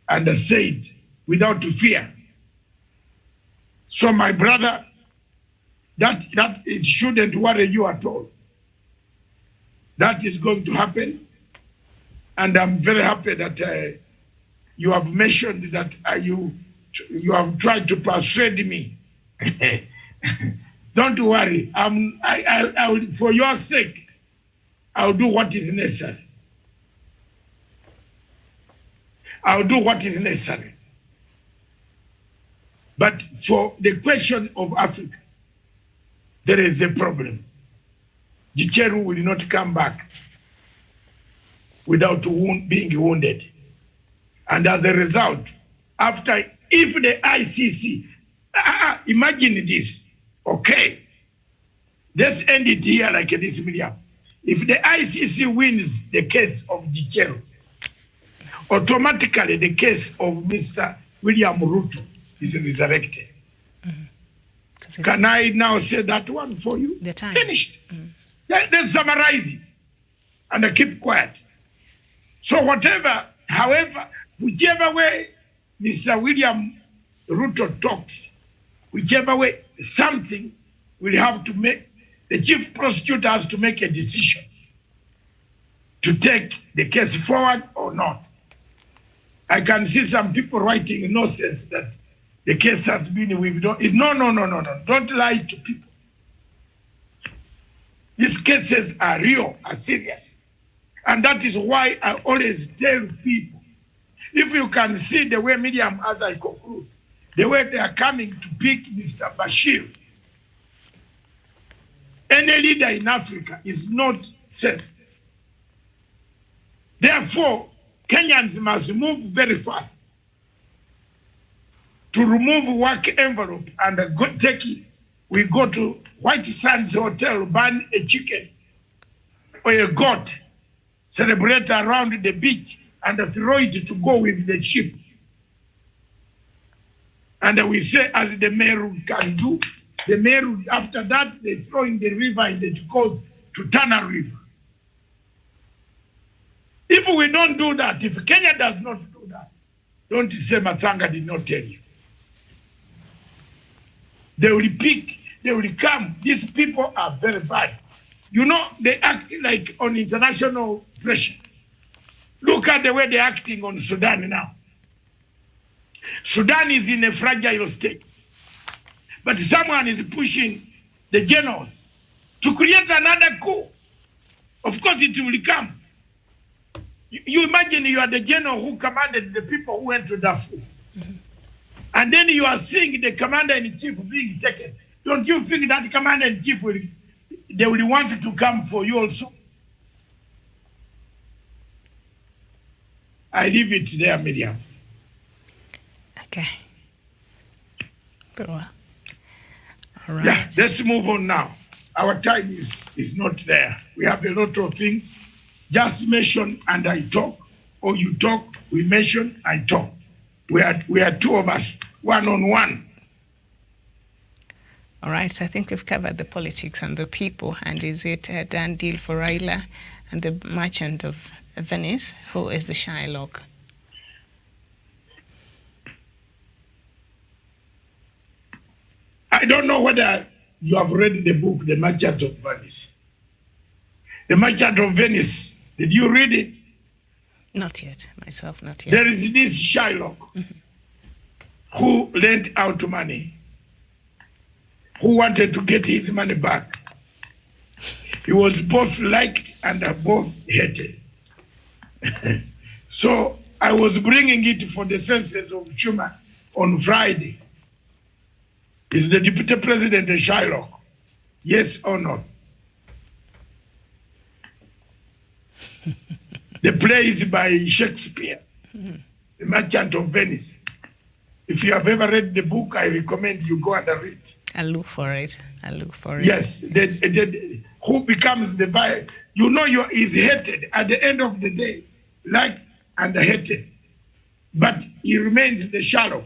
[SPEAKER 3] and say it without fear. So my brother, that it shouldn't worry you at all. That is going to happen, and I'm very happy that you have mentioned that you have tried to persuade me. Don't worry. I will, for your sake, I'll do what is necessary. I'll do what is necessary. But for the question of Africa, there is a problem. Gicheru will not come back without being wounded. And as a result, if the ICC, imagine this, okay, let's end it here like this, Miriam. If the ICC wins the case of Gicheru, automatically the case of Mr. William Ruto is resurrected. Mm-hmm. Can I now say that one for you?
[SPEAKER 4] The time.
[SPEAKER 3] Finished. Mm-hmm. Let's summarize it and keep quiet. So however, whichever way Mr. William Ruto talks, whichever way, something will have to make, the chief prosecutor has to make a decision to take the case forward or not. I can see some people writing nonsense that the case has been withdrawn. No. Don't lie to people. These cases are real, are serious. And that is why I always tell people, if you can see the way Miriam, as I conclude, the way they are coming to pick Mr. Bashir, any leader in Africa is not safe. Therefore, Kenyans must move very fast to remove work envelope and take it. We go to White Sands Hotel, burn a chicken or a goat, celebrate around the beach, and throw it to go with the ship. And we say, as the Meru can do, the Meru, after that, they throw in the river and it goes to Tana River. If we don't do that, if Kenya does not do that, don't say Matsanga did not tell you. They will pick, they will come. These people are very bad. You know, they act like on international pressure. Look at the way they're acting on Sudan now. Sudan is in a fragile state. But someone is pushing the generals to create another coup. Of course, it will come. You imagine you are the general who commanded the people who went to Darfur. And then you are seeing the commander-in-chief being taken. Don't you think that commander-in-chief they will want to come for you also? I leave it there, Miriam.
[SPEAKER 4] Okay. Very well. All right.
[SPEAKER 3] Yeah, let's move on now. Our time is not there. We have a lot of things. Just mention and I talk, or you talk, we mention, I talk. We are two of us, one-on-one.
[SPEAKER 4] All right, so I think we've covered the politics and the people. And is it a done deal for Raila and the merchant of Venice? Who is the Shylock?
[SPEAKER 3] I don't know whether you have read the book, The Merchant of Venice. The Merchant of Venice, did you read it?
[SPEAKER 4] Not yet, myself, not yet.
[SPEAKER 3] There is this Shylock who lent out money, who wanted to get his money back. He was both liked and both hated. So I was bringing it for the census of Schumer on Friday. Is the Deputy President a Shylock? Yes or no? The play is by Shakespeare, The Merchant of Venice. If you have ever read the book, I recommend you go and read.
[SPEAKER 4] I'll look for it.
[SPEAKER 3] Yes, who becomes the is hated at the end of the day, liked and hated, but he remains the shallow.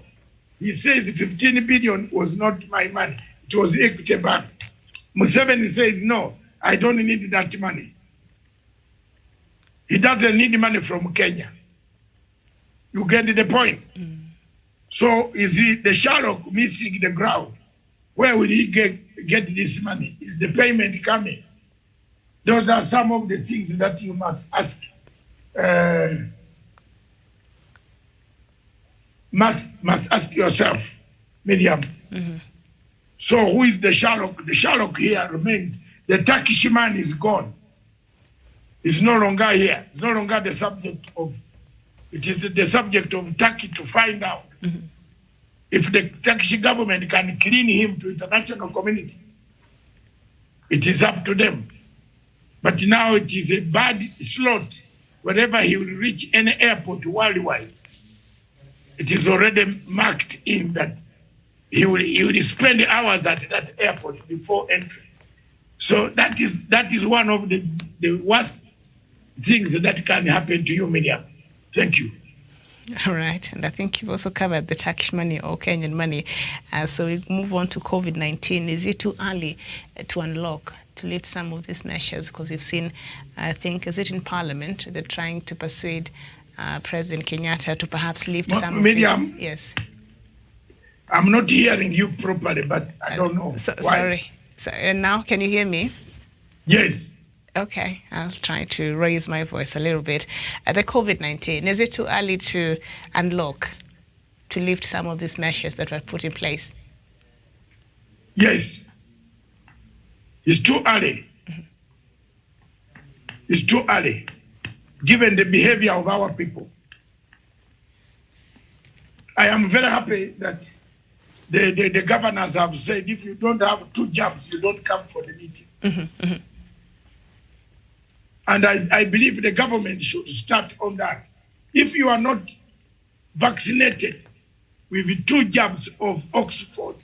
[SPEAKER 3] He says 15 billion was not my money; it was Equity Bank. Museveni says no, I don't need that money. He doesn't need money from Kenya. You get the point? So is he the shallow missing the ground? Where will he get this money? Is the payment coming? Those are some of the things that you must ask. Must ask yourself, Miriam. So who is the Shylock? The Shylock here remains. The Turkish man is gone. It's no longer here. It's no longer the subject of. It is the subject of Turkey to find out if the Turkish government can clean him to international community. It is up to them. But now it is a bad slot. Wherever he will reach any airport worldwide, it is already marked in that he will spend hours at that airport before entry. So that is one of the worst things that can happen to you, Miriam. Thank you.
[SPEAKER 4] All right, and I think you've also covered the Turkish money or Kenyan money. So we move on to COVID-19. Is it too early to unlock, to lift some of these measures? Because we've seen, I think, is it in Parliament, they're trying to persuade President Kenyatta to perhaps lift some
[SPEAKER 3] Miriam,
[SPEAKER 4] of these. Yes.
[SPEAKER 3] I'm not hearing you properly, but I don't know why.
[SPEAKER 4] Sorry, now can you hear me?
[SPEAKER 3] Yes.
[SPEAKER 4] Okay, I'll try to raise my voice a little bit. The COVID-19, is it too early to unlock, to lift some of these measures that were put in place?
[SPEAKER 3] Yes. It's too early. It's too early, given the behavior of our people. I am very happy that the governors have said if you don't have 2 jabs, you don't come for the meeting. And I believe the government should start on that. If you are not vaccinated, with 2 jabs of Oxford,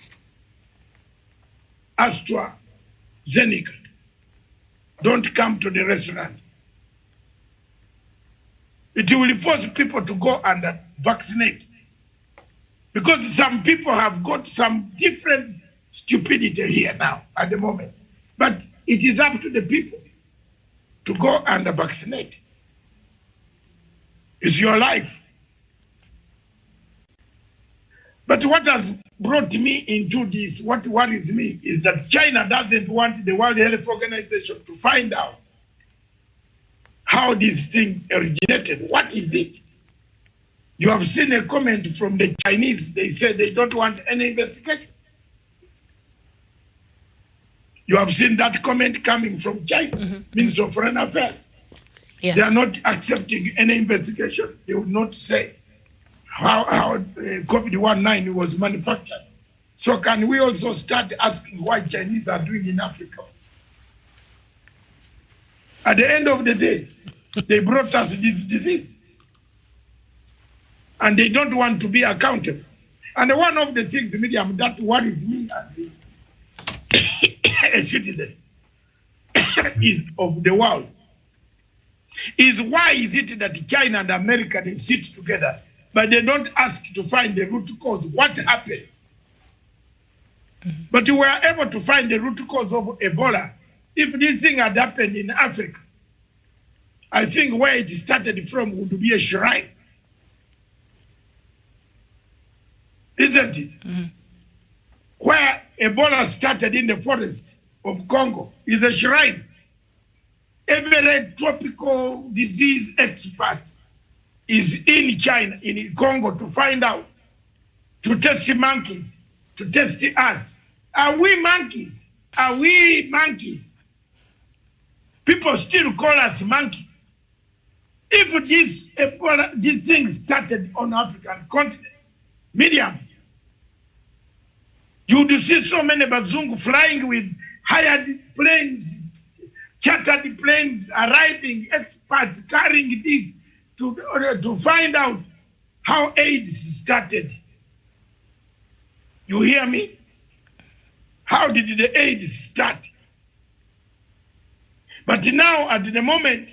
[SPEAKER 3] AstraZeneca, don't come to the restaurant. It will force people to go and vaccinate. Because some people have got some different stupidity here now at the moment. But it is up to the people to go and vaccinate. It's your life. But what has brought me into this, what worries me, is that China doesn't want the World Health Organization to find out how this thing originated. What is it? You have seen a comment from the Chinese. They said they don't want any investigation. You have seen that comment coming from China, Minister of Foreign Affairs.
[SPEAKER 4] Yeah.
[SPEAKER 3] They are not accepting any investigation. They will not say how COVID-19 was manufactured. So can we also start asking why Chinese are doing in Africa? At the end of the day, they brought us this disease. And they don't want to be accountable. And one of the things, Miriam, that worries me as a citizen is of the world, is why is it that China and America, they sit together, but they don't ask to find the root cause, what happened? But we were able to find the root cause of Ebola. If this thing had happened in Africa, I think where it started from would be a shrine. Isn't it? Where Ebola started in the forest of Congo is a shrine. Every tropical disease expert is in China, in Congo, to find out, to test the monkeys, to test us. Are we monkeys? Are we monkeys? People still call us monkeys. If this Ebola, this thing started on African continent, Miriam, you would see so many Bazungu flying with hired planes, chartered planes, arriving, experts carrying this to find out how AIDS started. You hear me? How did the AIDS start? But now, at the moment,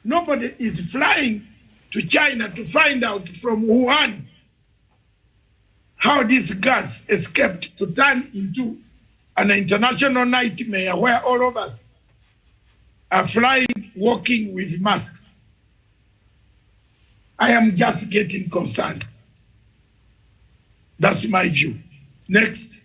[SPEAKER 3] nobody is flying to China to find out from Wuhan how this gas escaped to turn into an international nightmare where all of us are flying, walking with masks. I am just getting concerned. That's my view. Next.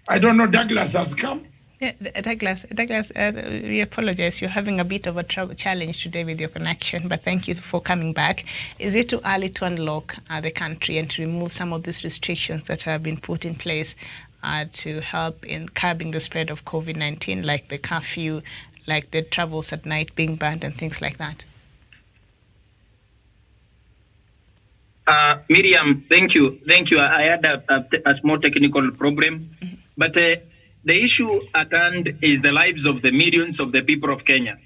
[SPEAKER 3] I don't know, Douglas has come.
[SPEAKER 4] Yeah, Douglas, we apologize. You're having a bit of a challenge today with your connection, but thank you for coming back. Is it too early to unlock the country and to remove some of these restrictions that have been put in place to help in curbing the spread of COVID-19, like the curfew, like the travels at night being banned and things like that?
[SPEAKER 7] Miriam, thank you. I had a small technical problem, but the issue at hand is the lives of the millions of the people of Kenya.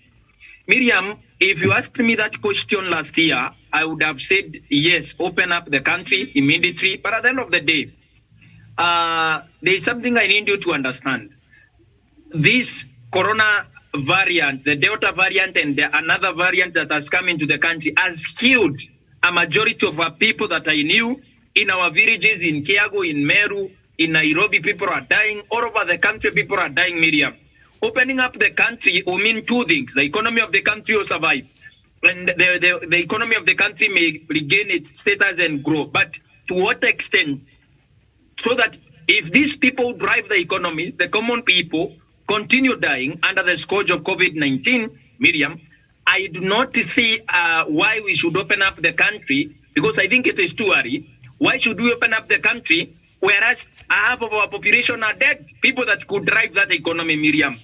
[SPEAKER 7] Miriam, if you asked me that question last year, I would have said, yes, open up the country immediately. But at the end of the day, there is something I need you to understand. This corona variant, the Delta variant and another variant that has come into the country has killed a majority of our people that I knew in our villages, in Kiago, in Meru, in Nairobi. People are dying. All over the country, people are dying, Miriam. Opening up the country will mean two things. The economy of the country will survive. And the economy of the country may regain its status and grow. But to what extent? So that if these people drive the economy, the common people continue dying under the scourge of COVID-19, Miriam, I do not see why we should open up the country, because I think it is too early. Why should we open up the country whereas half of our population are dead? People that could drive that economy, Miriam.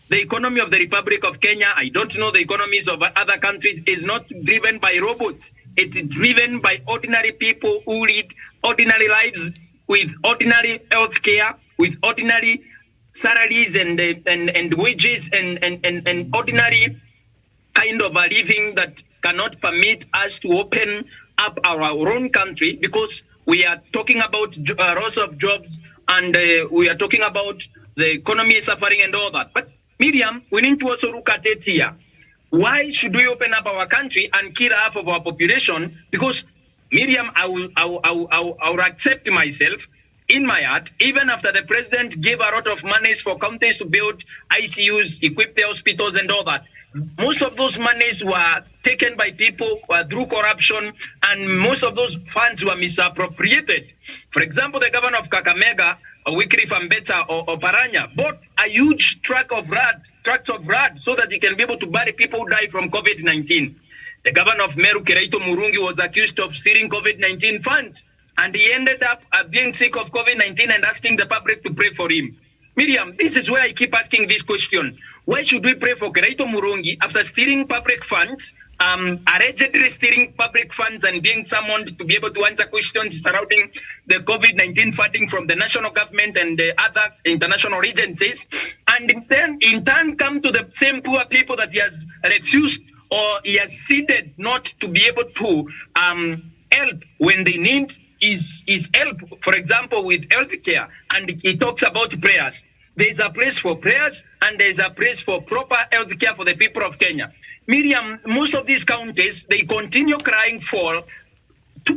[SPEAKER 7] The economy of the Republic of Kenya, I don't know the economies of other countries, is not driven by robots. It's driven by ordinary people who lead ordinary lives with ordinary health care, with ordinary salaries and wages and ordinary kind of a living that cannot permit us to open up our own country, because we are talking about loss of jobs, and we are talking about the economy suffering and all that. But Miriam, we need to also look at it here. Why should we open up our country and kill half of our population? Because Miriam, I will accept myself in my heart, even after the president gave a lot of monies for counties to build ICUs, equip the hospitals and all that. Most of those monies were taken by people through corruption, and most of those funds were misappropriated. For example, the governor of Kakamega, Wycliffe Ambetsa or Paranya, bought a huge tracts of blood so that he can be able to bury people who die from COVID-19. The governor of Meru, Kiraito Murungi, was accused of stealing COVID-19 funds, and he ended up being sick of COVID-19 and asking the public to pray for him. Miriam, this is where I keep asking this question. Why should we pray for Kiraito Murungi after stealing public funds, allegedly stealing public funds and being summoned to be able to answer questions surrounding the COVID-19 funding from the national government and the other international agencies, and then in turn come to the same poor people that he has refused or he has ceded not to be able to help when they need is help, for example, with healthcare, and he talks about prayers. There's a place for prayers and there's a place for proper healthcare for the people of Kenya. Miriam, most of these counties, they continue crying for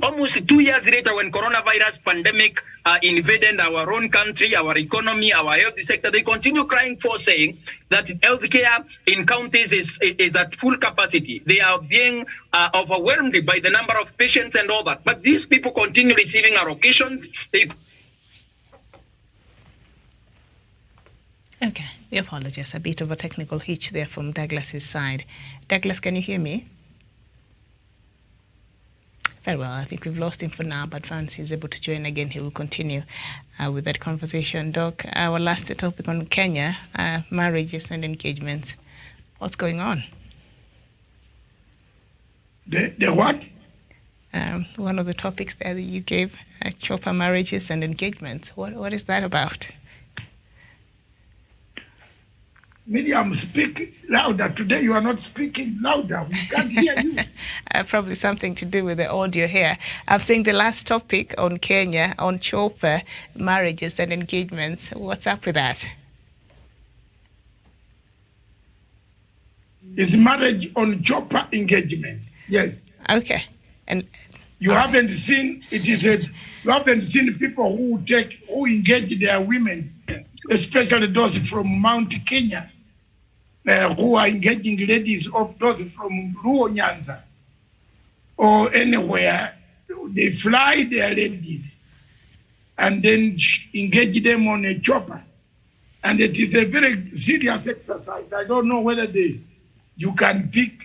[SPEAKER 7] almost 2 years later when coronavirus pandemic invaded our own country, our economy, our health sector. They continue crying for, saying that healthcare in counties is at full capacity. They are being overwhelmed by the number of patients and all that. But these people continue receiving allocations.
[SPEAKER 4] Okay, we apologize. A bit of a technical hitch there from Douglas's side. Douglas, can you hear me? Very well. I think we've lost him for now, but once he's able to join again, he will continue with that conversation. Doc, our last topic on Kenya, marriages and engagements. What's going on?
[SPEAKER 3] The what?
[SPEAKER 4] One of the topics there that you gave, chopper marriages and engagements. What is that about?
[SPEAKER 3] Miriam, speak louder. Today you are not speaking louder. We can't hear you.
[SPEAKER 4] Probably something to do with the audio here. I've seen the last topic on Kenya, on chopper marriages and engagements. What's up with that?
[SPEAKER 3] Is marriage on chopper engagements? Yes.
[SPEAKER 4] Okay. And
[SPEAKER 3] you haven't seen it is a you haven't seen people who engage their women, especially those from Mount Kenya, who are engaging ladies of those from Luo Nyanza or anywhere. They fly their ladies and then engage them on a chopper. And it is a very serious exercise. I don't know whether you can pick,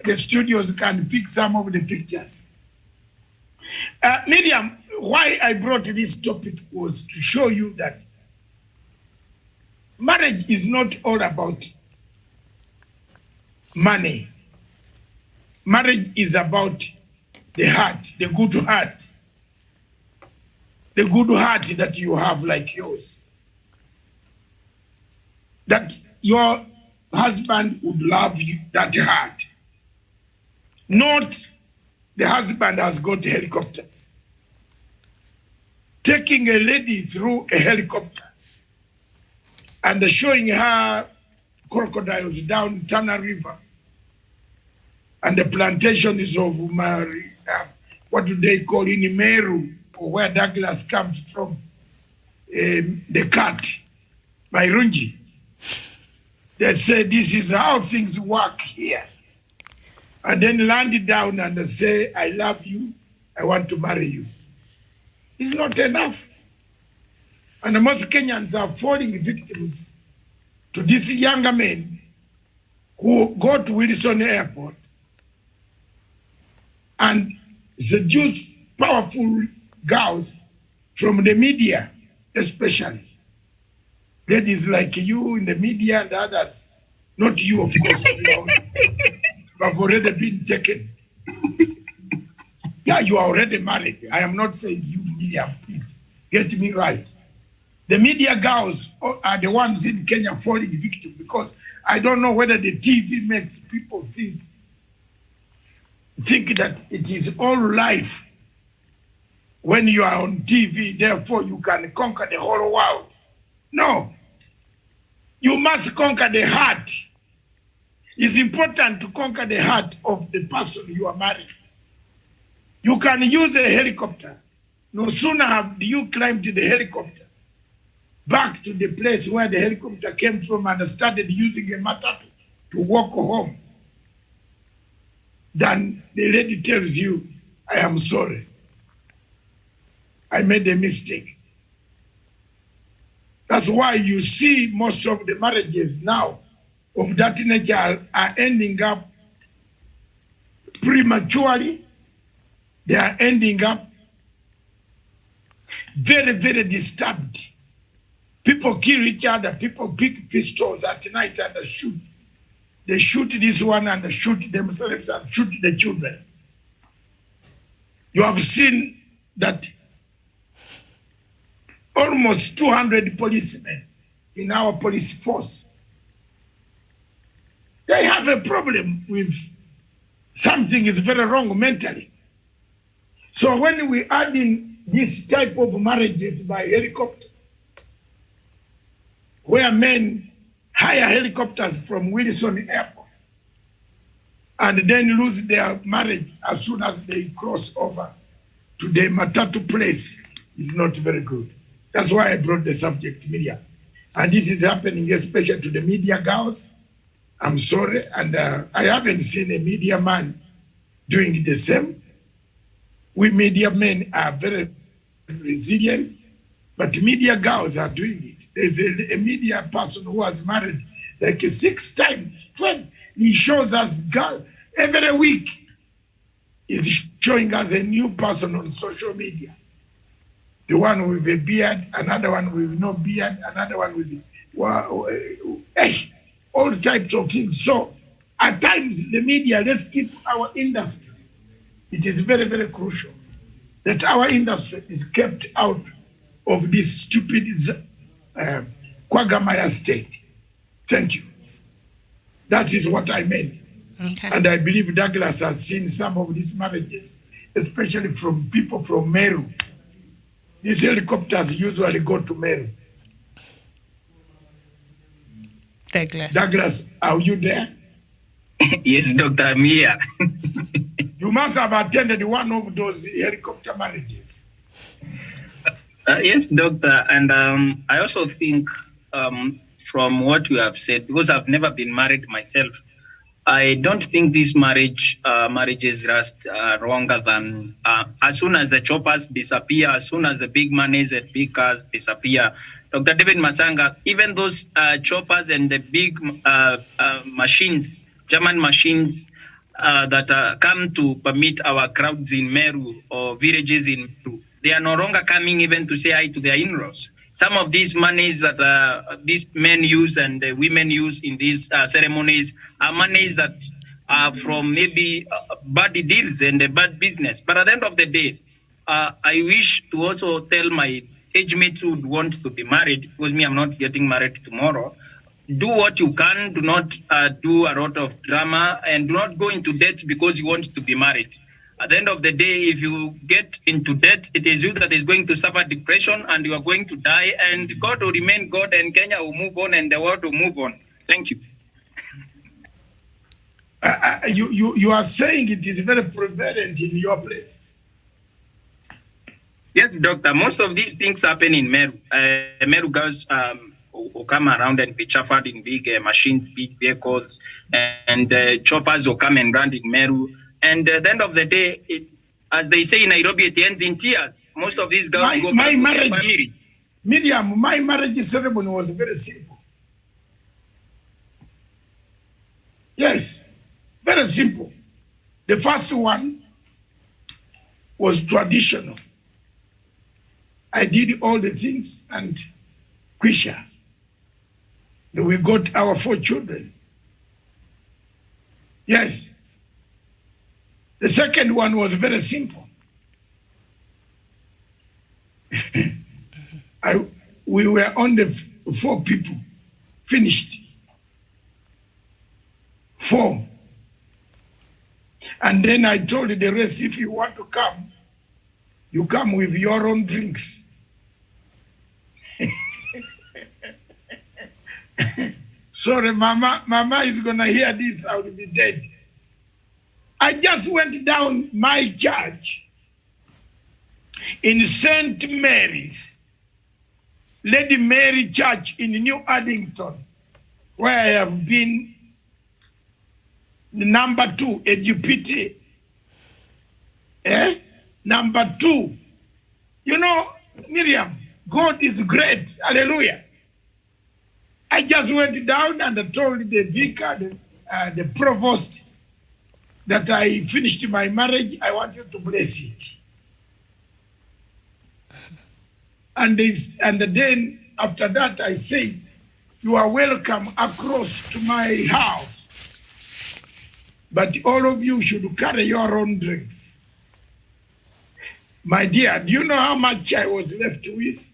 [SPEAKER 3] the studios can pick some of the pictures. Miriam, why I brought this topic was to show you that marriage is not all about money. Marriage is about the heart, the good heart. The good heart that you have like yours. That your husband would love you, that heart. Not the husband has got helicopters. Taking a lady through a helicopter and showing her crocodiles down Tana River and the plantations of what do they call in Meru, or where Douglas comes from, the cat, Mairunji. They say this is how things work here. And then land down and say, I love you, I want to marry you. It's not enough. And most Kenyans are falling victims to these younger men who go to Wilson Airport and seduce powerful girls from the media, especially. Ladies like you in the media and others, not you, of course, you have already been taken. Yeah, you are already married. I am not saying you, Miriam, please get me right. The media girls are the ones in Kenya falling victim because I don't know whether the TV makes people think that it is all life when you are on TV, therefore you can conquer the whole world. No. You must conquer the heart. It's important to conquer the heart of the person you are marrying. You can use a helicopter. No sooner have you climbed the helicopter back to the place where the helicopter came from and started using a matatu to walk home, then the lady tells you, I am sorry. I made a mistake. That's why you see most of the marriages now of that nature are ending up prematurely. They are ending up very, very disturbed. People kill each other. People pick pistols at night and shoot. They shoot this one and shoot themselves and shoot the children. You have seen that almost 200 policemen in our police force, they have a problem with something is very wrong mentally. So when we add in this type of marriages by helicopter, where men hire helicopters from Wilson Airport and then lose their marriage as soon as they cross over to the Matatu place, is not very good. That's why I brought the subject media. And this is happening especially to the media girls. I'm sorry, and I haven't seen a media man doing the same. We media men are very resilient, but media girls are doing it. There's a media person who has married like 6 times straight. He shows us girl every week. He's showing us a new person on social media. The one with a beard, another one with no beard, another one with all types of things. So at times the media, let's keep our industry. It is very, very crucial that our industry is kept out of this stupid quagmire state. Thank you. That is what I meant. Okay. And I believe Douglas has seen some of these marriages, especially from people from Meru. These helicopters usually go to Meru. Douglas, are you there?
[SPEAKER 7] Yes, Doctor, I'm here.
[SPEAKER 3] You must have attended one of those helicopter marriages.
[SPEAKER 7] Yes, Doctor, and I also think from what you have said, because I've never been married myself, I don't think these marriages last longer than as soon as the choppers disappear, as soon as the big monies and big cars disappear. Dr. David Masanga, even those choppers and the big machines, German machines that come to permit our crowds in Meru or villages in Meru, they are no longer coming even to say hi to their in-laws. Some of these monies that these men use and women use in these ceremonies are monies that are from maybe bad deals and bad business. But at the end of the day, I wish to also tell my age mates who would want to be married, because me, I'm not getting married tomorrow. Do what you can. Do not do a lot of drama, and do not go into debt because you want to be married. At the end of the day, if you get into debt, it is you that is going to suffer depression and you are going to die, and God will remain God and Kenya will move on and the world will move on. Thank you.
[SPEAKER 3] You are saying it is very prevalent in your place.
[SPEAKER 7] Yes, Doctor. Most of these things happen in Meru. Meru girls will come around and be chauffeured in big machines, big vehicles, and choppers will come and run in Meru. And at the end of the day, as they say in Nairobi, it ends in tears. Most of these girls go back to their family.
[SPEAKER 3] Miriam, my marriage ceremony was very simple. Yes, very simple. The first one was traditional. I did all the things and Quisha. We got our 4 children. Yes. The second one was very simple. We were on the 4 people, finished. 4. And then I told the rest, if you want to come, you come with your own drinks. Sorry, Mama is gonna hear this, I will be dead. I just went down my church in St. Mary's, Lady Mary Church in New Addington, where I have been number 2, LGBT. Number 2. You know, Miriam, God is great. Hallelujah. I just went down and I told the vicar, the provost, that I finished my marriage. I want you to bless it. And then after that, I said, you are welcome across to my house, but all of you should carry your own drinks. My dear, do you know how much I was left with?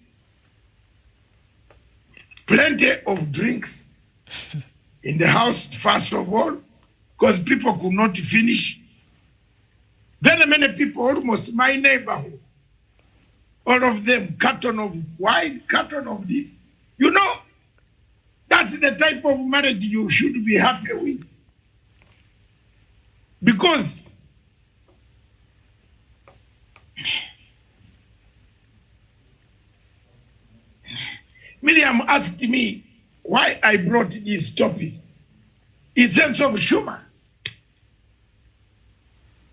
[SPEAKER 3] Plenty of drinks in the house, first of all, because people could not finish. Very many people, almost my neighborhood, all of them, carton of wine, carton of this. You know, that's the type of marriage you should be happy with. Because Miriam asked me why I brought this topic. In sense of humor.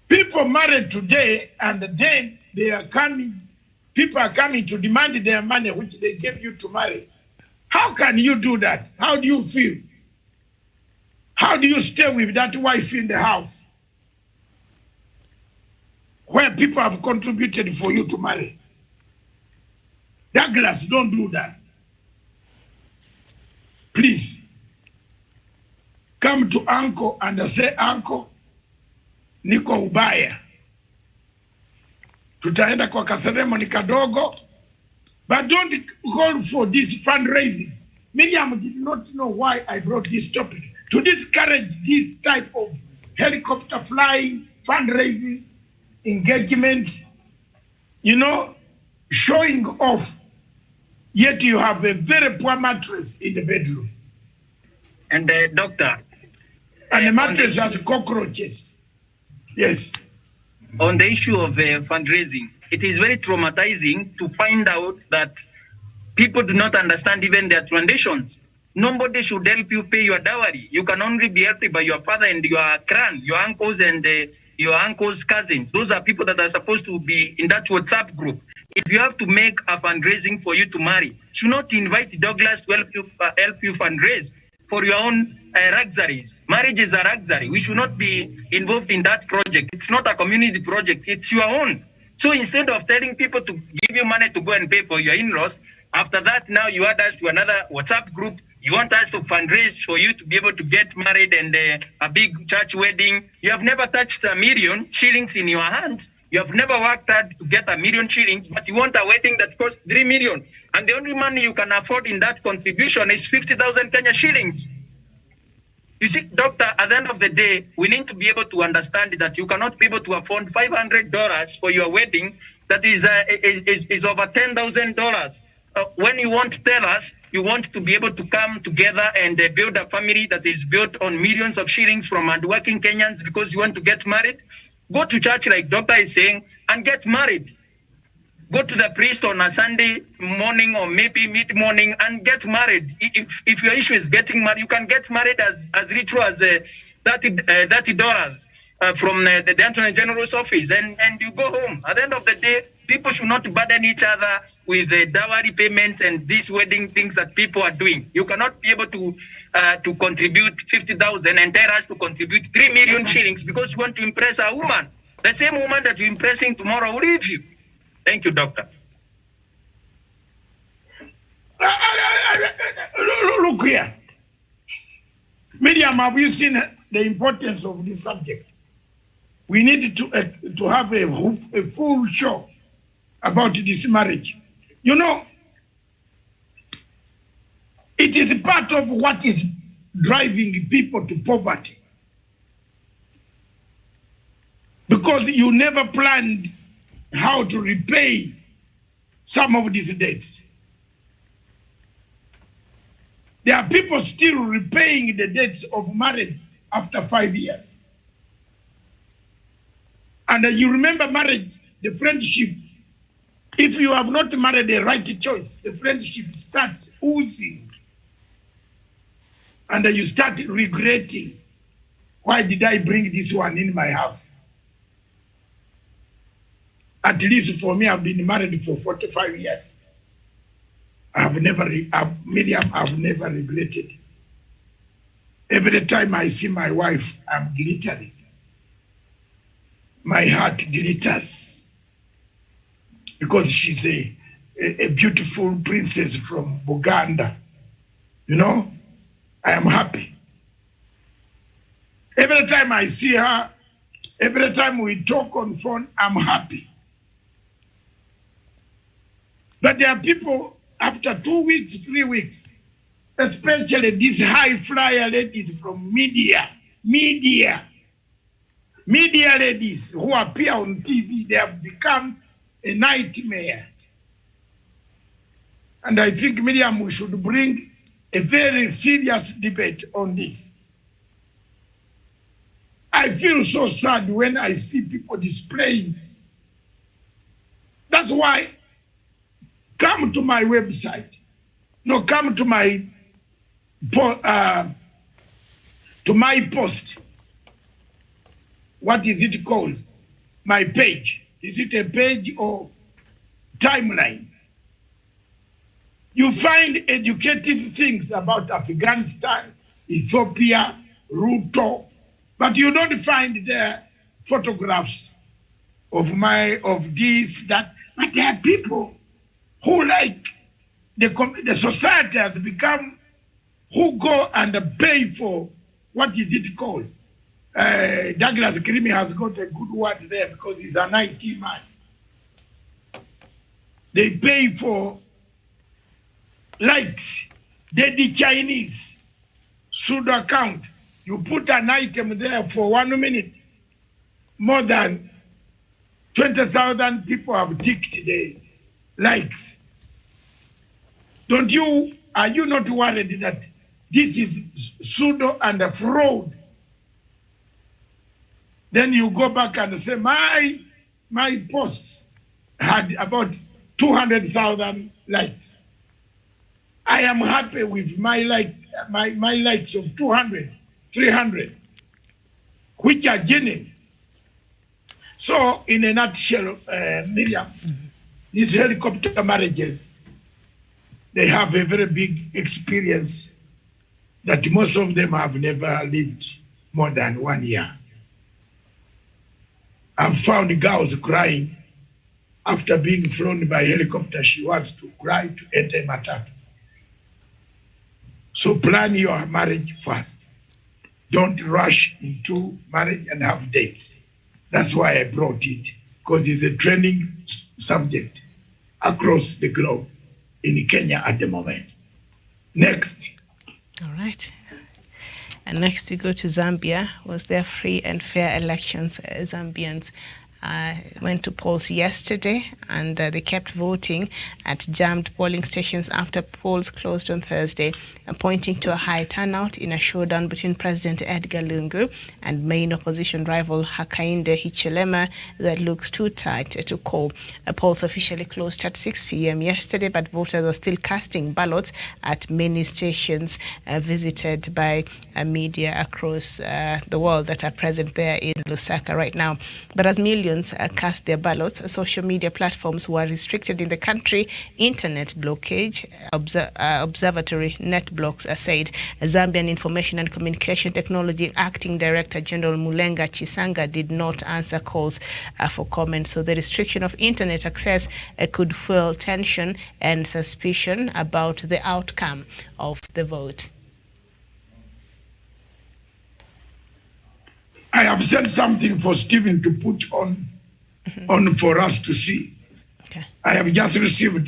[SPEAKER 3] People married today and then they are coming, people are coming to demand their money which they gave you to marry. How can you do that? How do you feel? How do you stay with that wife in the house where people have contributed for you to marry? Douglas, don't do that. Please, come to uncle and say, uncle, niko ubaya. Tutaenda kwa kaseremoni kadogo, but don't call for this fundraising. Miriam did not know why I brought this topic. To discourage this type of helicopter flying, fundraising, engagements, you know, showing off, yet you have a very poor mattress in the bedroom.
[SPEAKER 7] And doctor.
[SPEAKER 3] And the mattress has cockroaches. Yes.
[SPEAKER 7] On the issue of fundraising, it is very traumatizing to find out that people do not understand even their traditions. Nobody should help you pay your dowry. You can only be helped by your father and your clan, your uncles and your uncle's cousins. Those are people that are supposed to be in that WhatsApp group. If you have to make a fundraising for you to marry, should not invite Douglas to help you fundraise for your own luxuries. Marriage is a luxury. We should not be involved in that project. It's not a community project. It's your own. So instead of telling people to give you money to go and pay for your in-laws, after that, now you add us to another WhatsApp group. You want us to fundraise for you to be able to get married and a big church wedding. You have never touched $1 million shillings in your hands. You have never worked hard to get $1 million shillings, but you want a wedding that costs 3 million. And the only money you can afford in that contribution is 50,000 Kenya shillings. You see, doctor, at the end of the day, we need to be able to understand that you cannot be able to afford $500 for your wedding that is over $10,000. When you want to tell us, you want to be able to come together and build a family that is built on millions of shillings from hardworking Kenyans because you want to get married, go to church like doctor is saying and get married. Go to the priest on a Sunday morning or maybe mid-morning and get married. If your issue is getting married, you can get married as little as $30 from the Attorney General's office and you go home. At the end of the day, people should not burden each other with dowry payments and these wedding things that people are doing. You cannot be able to contribute 50,000 and tell us to contribute 3 million shillings because you want to impress a woman. The same woman that you're impressing tomorrow will leave you. Thank you, doctor.
[SPEAKER 3] Look here. Miriam, have you seen the importance of this subject? We need to have a full show about this marriage. You know, it is part of what is driving people to poverty. Because you never planned how to repay some of these debts. There are people still repaying the debts of marriage after 5 years. And you remember marriage, the friendship. If you have not married the right choice, the friendship starts oozing. And you start regretting, why did I bring this one in my house? At least for me, I've been married for 45 years. Miriam, I've never regretted. Every time I see my wife, I'm glittering. My heart glitters because she's a beautiful princess from Buganda. You know, I am happy. Every time I see her, every time we talk on phone, I'm happy. But there are people, after 2 weeks, 3 weeks, especially these high flyer ladies from media ladies who appear on TV, they have become a nightmare. And I think, Miriam, we should bring a very serious debate on this. I feel so sad when I see people displaying. That's why, come to my website. No, come to my post. What is it called? My page. Is it a page or timeline? You find educative things about Afghanistan, Ethiopia, Ruto, but you don't find there photographs of this, that. But there are people who, like, the society has become, who go and pay for, what is it called? Douglas Krimi has got a good word there because he's an IT man. They pay for likes. The Chinese pseudo account. You put an item there for 1 minute, more than 20,000 people have ticked the likes. Are you not worried that this is pseudo and a fraud? Then you go back and say, my posts had about 200,000 likes. I am happy with my likes of 200, 300, which are genuine. So, in a nutshell, Miriam, these helicopter marriages, they have a very big experience that most of them have never lived more than 1 year. I've found girls crying after being flown by helicopter. She wants to cry to enter matatu. So plan your marriage first. Don't rush into marriage and have dates. That's why I brought it, because it's a trending subject across the globe in Kenya at the moment. Next.
[SPEAKER 4] All right. And next we go to Zambia. Was there free and fair elections? Zambians went to polls yesterday, and they kept voting at jammed polling stations after polls closed on Thursday, pointing to a high turnout in a showdown between President Edgar Lungu and main opposition rival Hakainde Hichilema that looks too tight to call. Polls officially closed at 6 p.m. yesterday, but voters are still casting ballots at many stations visited by media across the world that are present there in Lusaka right now. But as millions cast their ballots, social media platforms were restricted in the country. Internet blockage, observatory net blocks said. Zambian Information and Communication Technology Acting Director General Mulenga Chisanga did not answer calls for comment. So the restriction of internet access could fuel tension and suspicion about the outcome of the vote.
[SPEAKER 3] I have sent something for Stephen to put on for us to see.
[SPEAKER 4] Okay.
[SPEAKER 3] I have just received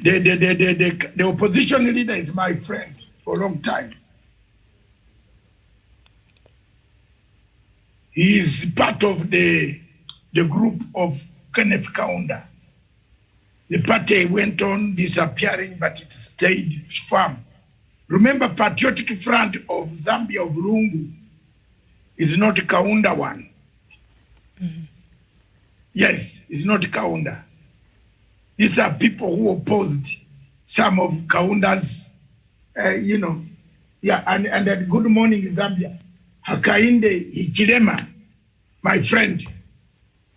[SPEAKER 3] the opposition leader is my friend for a long time. He is part of the the group of Kenneth Kaunda. The party went on disappearing, but it stayed firm. Remember, Patriotic Front of Zambia of Lungu is not Kaunda one.
[SPEAKER 4] Mm-hmm.
[SPEAKER 3] Yes, it's not Kaunda. These are people who opposed some of Kaunda's, and at Good Morning Zambia, Hakainde Hichilema, my friend.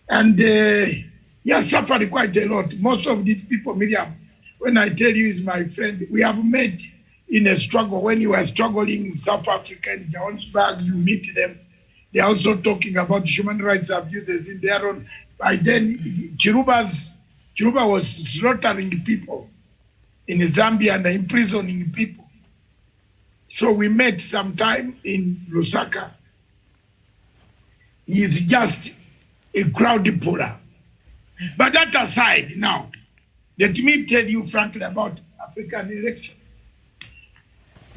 [SPEAKER 3] And suffered quite a lot. Most of these people, Miriam, when I tell you is my friend, we have met in a struggle. When you are struggling in South Africa, in Johannesburg, you meet them. They're also talking about human rights abuses in their own. By then, Chiruba was slaughtering people in Zambia and imprisoning people. So we met sometime in Lusaka. He is just a crowd puller. But that aside now, let me tell you frankly about African elections.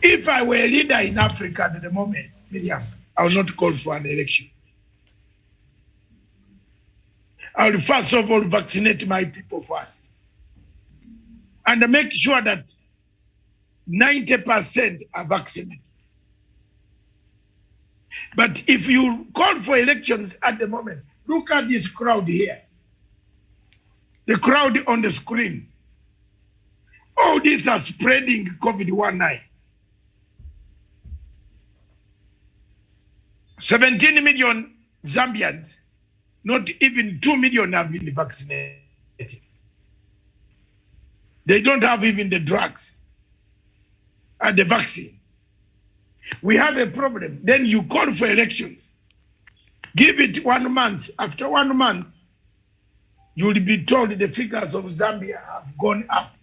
[SPEAKER 3] If I were a leader in Africa at the moment, Miriam, I will not call for an election. I will first of all vaccinate my people first. And make sure that 90% are vaccinated. But if you call for elections at the moment, look at this crowd here. The crowd on the screen. All these are spreading COVID-19. 17 million Zambians, not even 2 million have been vaccinated. They don't have even the drugs and the vaccine. We have a problem. Then you call for elections. Give it 1 month. After 1 month, you will be told the figures of Zambia have gone up.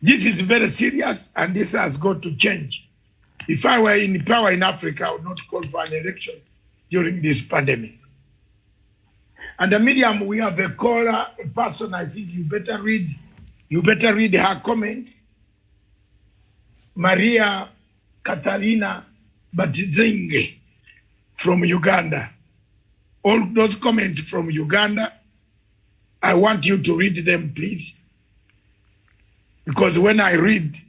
[SPEAKER 3] This is very serious, and this has got to change. If I were in power in Africa, I would not call for an election during this pandemic. And Miriam, we have a caller, a person I think you better read her comment. Maria Katarina Batizenge from Uganda. All those comments from Uganda, I want you to read them, please. Because when I read,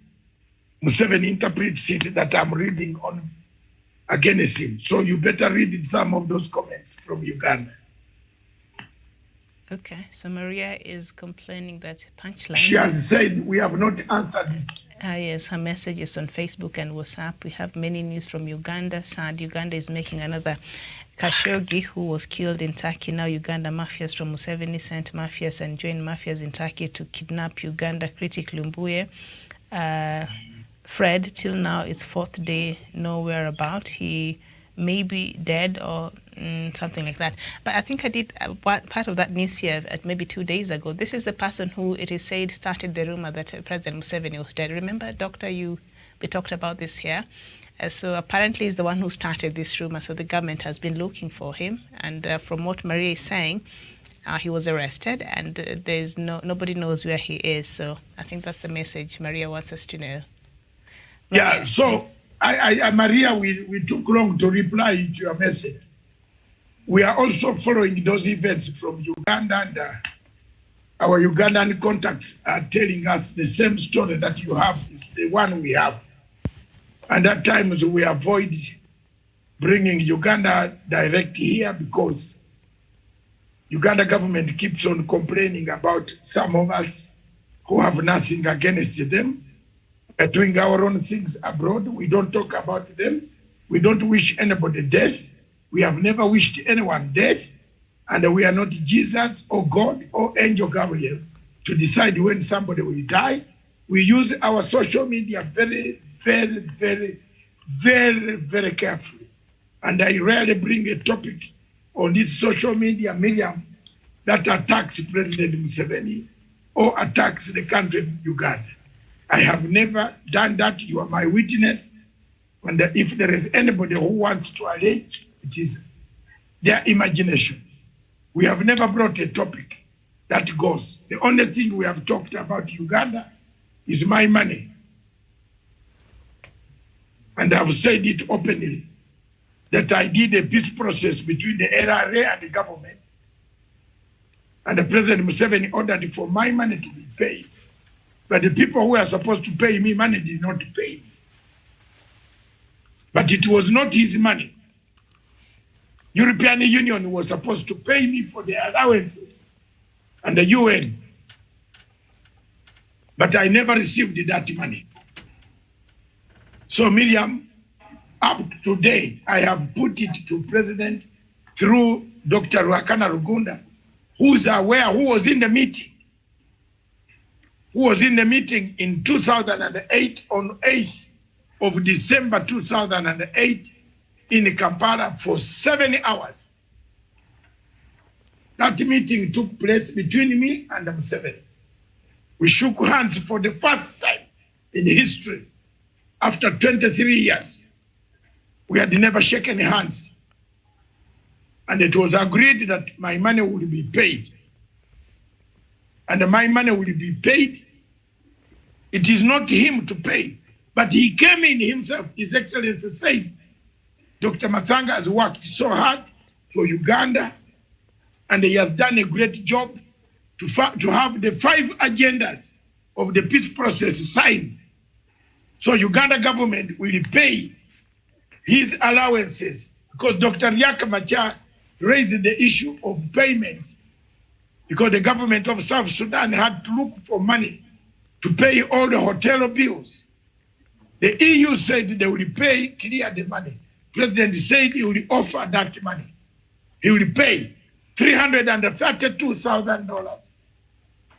[SPEAKER 3] Museveni interprets it that I'm reading on against him. So you better read some of those comments from Uganda.
[SPEAKER 4] Okay, so Maria is complaining that punchline.
[SPEAKER 3] She has said we have not answered it.
[SPEAKER 4] Yes, her message is on Facebook and WhatsApp. We have many news from Uganda. Sad, Uganda is making another Khashoggi, who was killed in Turkey. Now Uganda mafias from Museveni sent mafias and joined mafias in Turkey to kidnap Uganda critic Lumbuye. Fred, till now, it's 4th day, nowhere about. He may be dead or something like that. But I think I did part of that news here at maybe 2 days ago. This is the person who, it is said, started the rumor that President Museveni was dead. Remember, Doctor, we talked about this here. So apparently he's the one who started this rumor. So the government has been looking for him. And from what Maria is saying, he was arrested, and there's nobody knows where he is. So I think that's the message Maria wants us to know.
[SPEAKER 3] Yeah, so Maria, we took long to reply to your message. We are also following those events from Uganda, and our Ugandan contacts are telling us the same story that you have is the one we have. And at times we avoid bringing Uganda direct here because Uganda government keeps on complaining about some of us who have nothing against them. We're doing our own things abroad. We don't talk about them. We don't wish anybody death. We have never wished anyone death. And we are not Jesus or God or Angel Gabriel to decide when somebody will die. We use our social media very, very, very, very, very carefully. And I rarely bring a topic on this social media, Miriam, that attacks President Museveni or attacks the country of Uganda. I have never done that. You are my witness. And if there is anybody who wants to allege, it is their imagination. We have never brought a topic that goes. The only thing we have talked about Uganda is my money. And I've said it openly. that I did a peace process between the LRA and the government. And the President Museveni ordered for my money to be paid. But the people who are supposed to pay me money did not pay. But it was not his money. European Union was supposed to pay me for the allowances and the UN. But I never received that money. So Miriam, up to today, I have put it to President through Dr. Ruakana Rugunda, who's aware, who was in the meeting. Who was in the meeting in 2008 on 8th of December 2008 in Kampala for 7 hours. That meeting took place between me and Museveni. We shook hands for the first time in history after 23 years. We had never shaken hands. And it was agreed that my money would be paid. And my money will be paid. It is not him to pay, but he came in himself. His Excellency said, Dr. Matsanga has worked so hard for Uganda, and he has done a great job to have the 5 agendas of the peace process signed. So Uganda government will pay his allowances, because Dr. Riek raised the issue of payments, because the government of South Sudan had to look for money to pay all the hotel bills. The EU said they will pay, clear the money. President said he will offer that money. He will pay $332,000.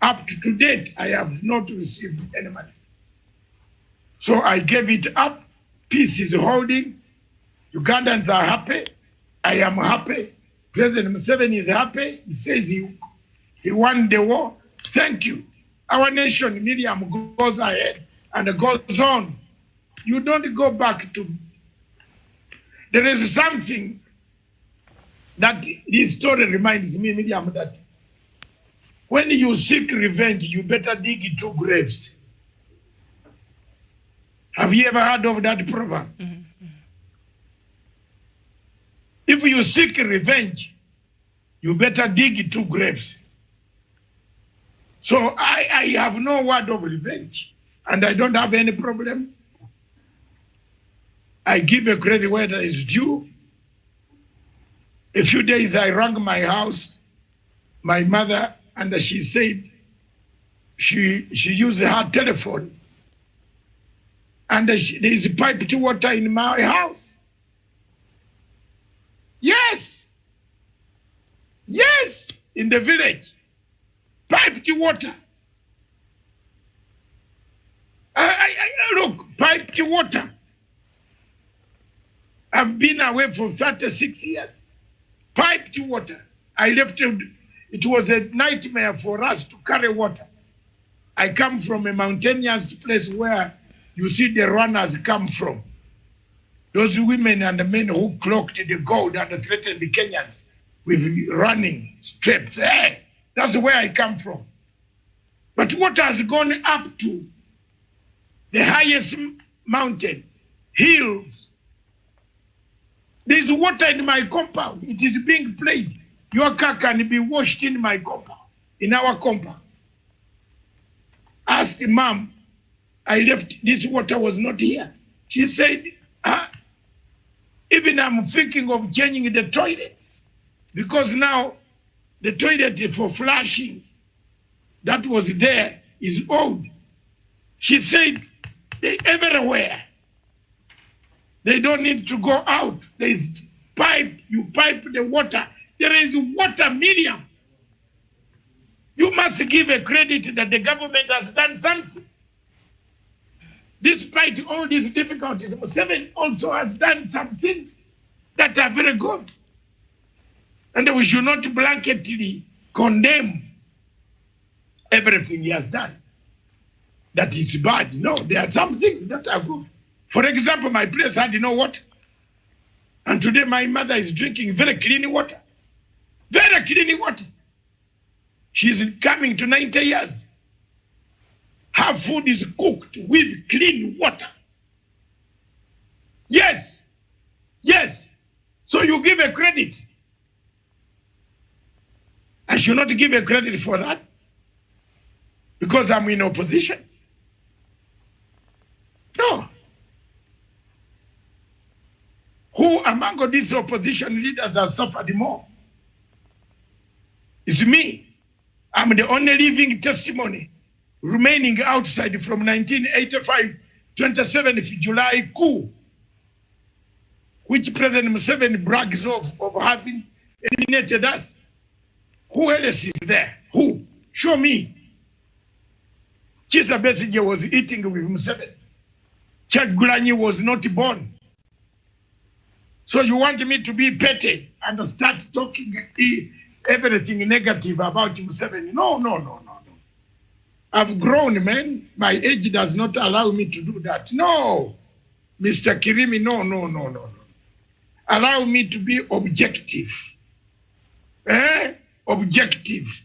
[SPEAKER 3] Up to date, I have not received any money. So I gave it up. Peace is holding. Ugandans are happy. I am happy. President Museveni is happy. He says he won the war. Thank you. Our nation, Miriam, goes ahead and goes on. You don't go back to... There is something that this story reminds me, Miriam, that when you seek revenge, you better dig 2 graves. Have you ever heard of that proverb? Mm-hmm. If you seek revenge, you better dig 2 graves. So I have no word of revenge, and I don't have any problem. I give a credit where there is due. A few days I rang my house, my mother, and she said she used her telephone, and there is piped water in my house. Yes, in the village, piped water. Look, piped water. I've been away for 36 years. Piped water. I left it was a nightmare for us to carry water. I come from a mountainous place where you see the runners come from. Those women and the men who clocked the gold and threatened the Kenyans with running strips. Hey, that's where I come from. But water has gone up to the highest mountain, hills. There's water in my compound. It is being played. Your car can be washed in my compound, in our compound. Asked Mom, I left, this water was not here. She said, even I'm thinking of changing the toilet, because now the toilet for flushing that was there is old. She said, they're everywhere. They don't need to go out. There is pipe, you pipe the water. There is water, Miriam. You must give a credit that the government has done something. Despite all these difficulties, Museveni also has done some things that are very good. And we should not blanketly condemn everything he has done, that it's bad. No, there are some things that are good. For example, my place had no water. And today my mother is drinking very clean water. Very clean water. She's coming to 90 years. Her food is cooked with clean water. Yes. So you give a credit. I should not give a credit for that because I'm in opposition. No. Who among all these opposition leaders has suffered more? It's me. I'm the only living testimony remaining outside from 1985, 27th July coup, which President Museveni brags of having eliminated us. Who else is there? Who? Show me. Chisa Besigye was eating with Museveni. Chagulanyi was not born. So you want me to be petty and start talking everything negative about Museveni? No. I've grown, man. My age does not allow me to do that. No. Mr. Kirimi, no. Allow me to be objective. Objective.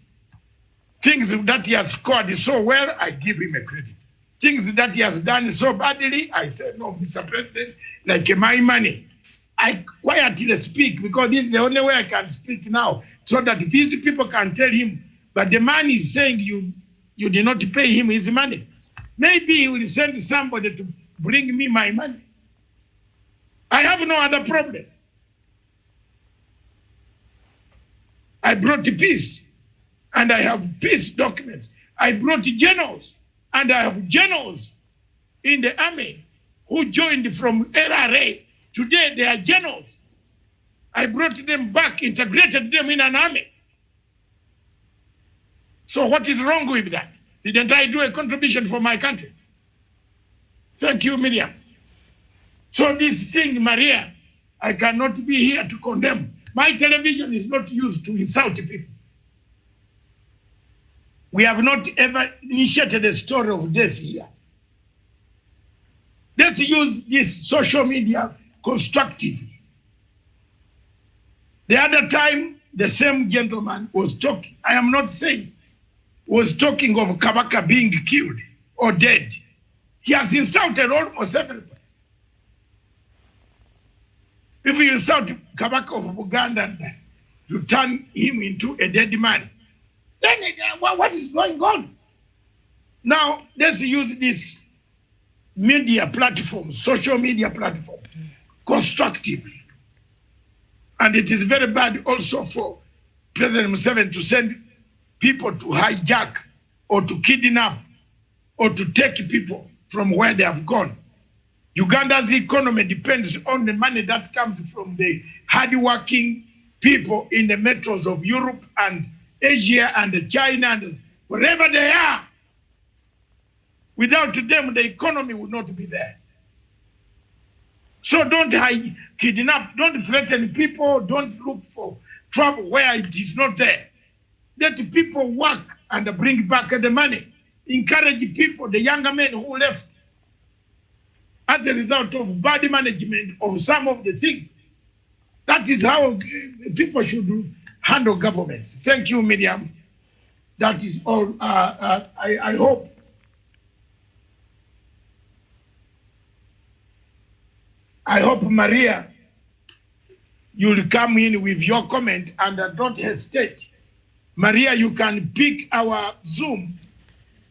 [SPEAKER 3] Things that he has scored so well, I give him a credit. Things that he has done so badly, I said, no, Mr. President, like my money. I quietly speak because this is the only way I can speak now, so that these people can tell him, but the man is saying you did not pay him his money. Maybe he will send somebody to bring me my money. I have no other problem. I brought peace, and I have peace documents. I brought generals, and I have generals in the army who joined from LRA. Today they are generals. I brought them back, integrated them in an army. So what is wrong with that? Didn't I do a contribution for my country? Thank you, Miriam. So this thing, Maria, I cannot be here to condemn. My television is not used to insult people. We have not ever initiated a story of death here. Let's use this social media constructively. The other time, the same gentleman was talking, I am not saying, was talking of Kabaka being killed or dead. He has insulted almost everybody. If you insult Kabaka of Buganda and you turn him into a dead man, then what is going on? Now, let's use this media platform, social media platform, constructively. And it is very bad also for President Museveni to send people to hijack or to kidnap or to take people from where they have gone. Uganda's economy depends on the money that comes from the hardworking people in the metros of Europe and Asia and China and wherever they are. Without them, the economy would not be there. So don't kidnap, don't threaten people, don't look for trouble where it is not there. Let people work and bring back the money. Encourage people, the younger men who left, as a result of bad management of some of the things. That is how people should handle governments. Thank you, Miriam. That is all. I hope, Maria, you'll come in with your comment and don't hesitate. Maria, you can pick our Zoom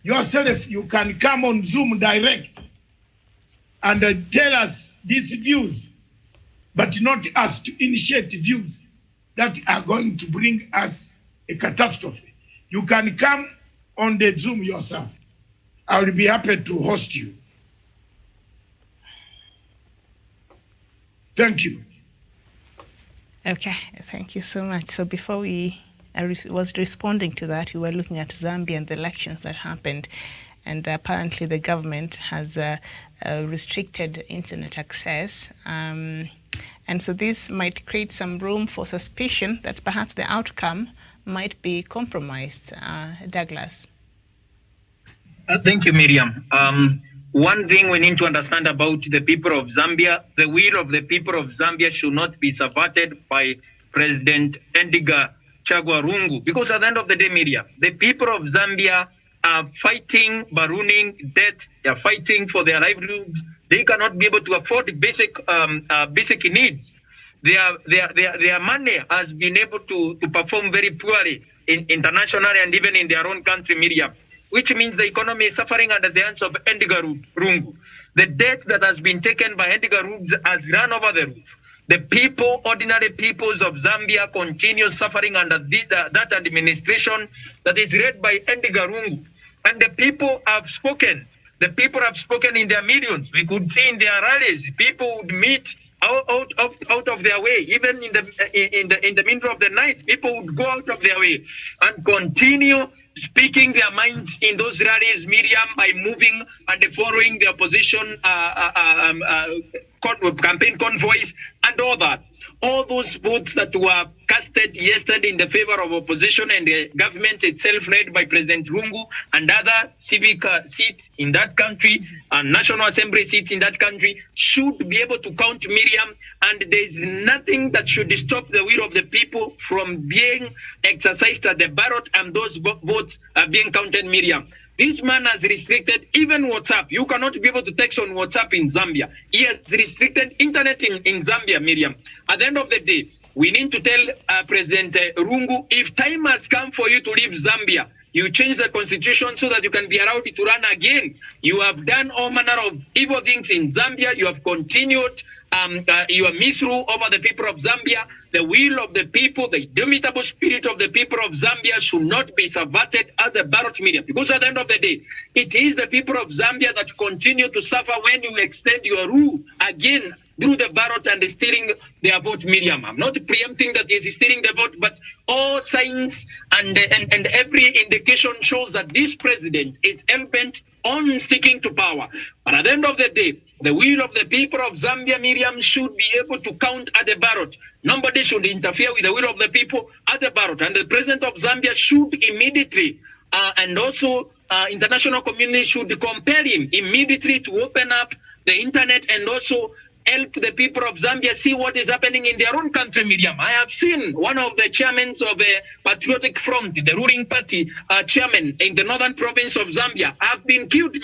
[SPEAKER 3] yourself. You can come on Zoom direct and tell us these views, but not us to initiate views that are going to bring us a catastrophe. You can come on the Zoom yourself. I will be happy to host you. Thank you.
[SPEAKER 4] Okay, thank you so much. So before I was responding to that, we were looking at Zambia and the elections that happened, and apparently the government has restricted internet access, and so this might create some room for suspicion that perhaps the outcome might be compromised. Douglas.
[SPEAKER 7] Thank you, Miriam. One thing we need to understand about the people of Zambia, the will of the people of Zambia should not be subverted by President Edgar Chagwa Lungu, because at the end of the day, Miriam, the people of Zambia are fighting ballooning debt. They are fighting for their livelihoods. They cannot be able to afford basic needs.
[SPEAKER 8] their money has been able to perform very poorly internationally and even in their own country, Miriam, which means the economy is suffering under the hands of Edgar Lungu. The debt that has been taken by Edgar Lungu has run over the roof. The people, ordinary peoples of Zambia, continue suffering under that administration that is led by Edgar Lungu. And the people have spoken. The people have spoken in their millions. We could see in their rallies, people would meet out of their way. Even in the middle of the night, people would go out of their way and continue speaking their minds in those rallies, Miriam, by moving and following the opposition campaign convoys and all that. All those votes that were casted yesterday in the favor of opposition and the government itself led by President Lungu and other civic seats in that country and National Assembly seats in that country should be able to count, Miriam, and there is nothing that should stop the will of the people from being exercised at the ballot and those votes are being counted, Miriam. This man has restricted even WhatsApp. You cannot be able to text on WhatsApp in Zambia. He has restricted internet in Zambia, Miriam. At the end of the day, we need to tell President Lungu, if time has come for you to leave Zambia, you change the constitution so that you can be allowed to run again. You have done all manner of evil things in Zambia. You have continued your misrule over the people of Zambia. The will of the people, the indomitable spirit of the people of Zambia should not be subverted at the ballot, media. Because at the end of the day, it is the people of Zambia that continue to suffer when you extend your rule again through the ballot and stealing their vote, Miriam. I'm not preempting that he is stealing the vote, but all signs and every indication shows that this president is hell-bent on sticking to power. But at the end of the day, the will of the people of Zambia, Miriam, should be able to count at the ballot. Nobody should interfere with the will of the people at the ballot. And the president of Zambia should immediately, and also international community should compel him immediately to open up the internet and also help the people of Zambia see what is happening in their own country, Miriam. I have seen one of the chairmen of the Patriotic Front, the ruling party chairman in the northern province of Zambia, has been killed,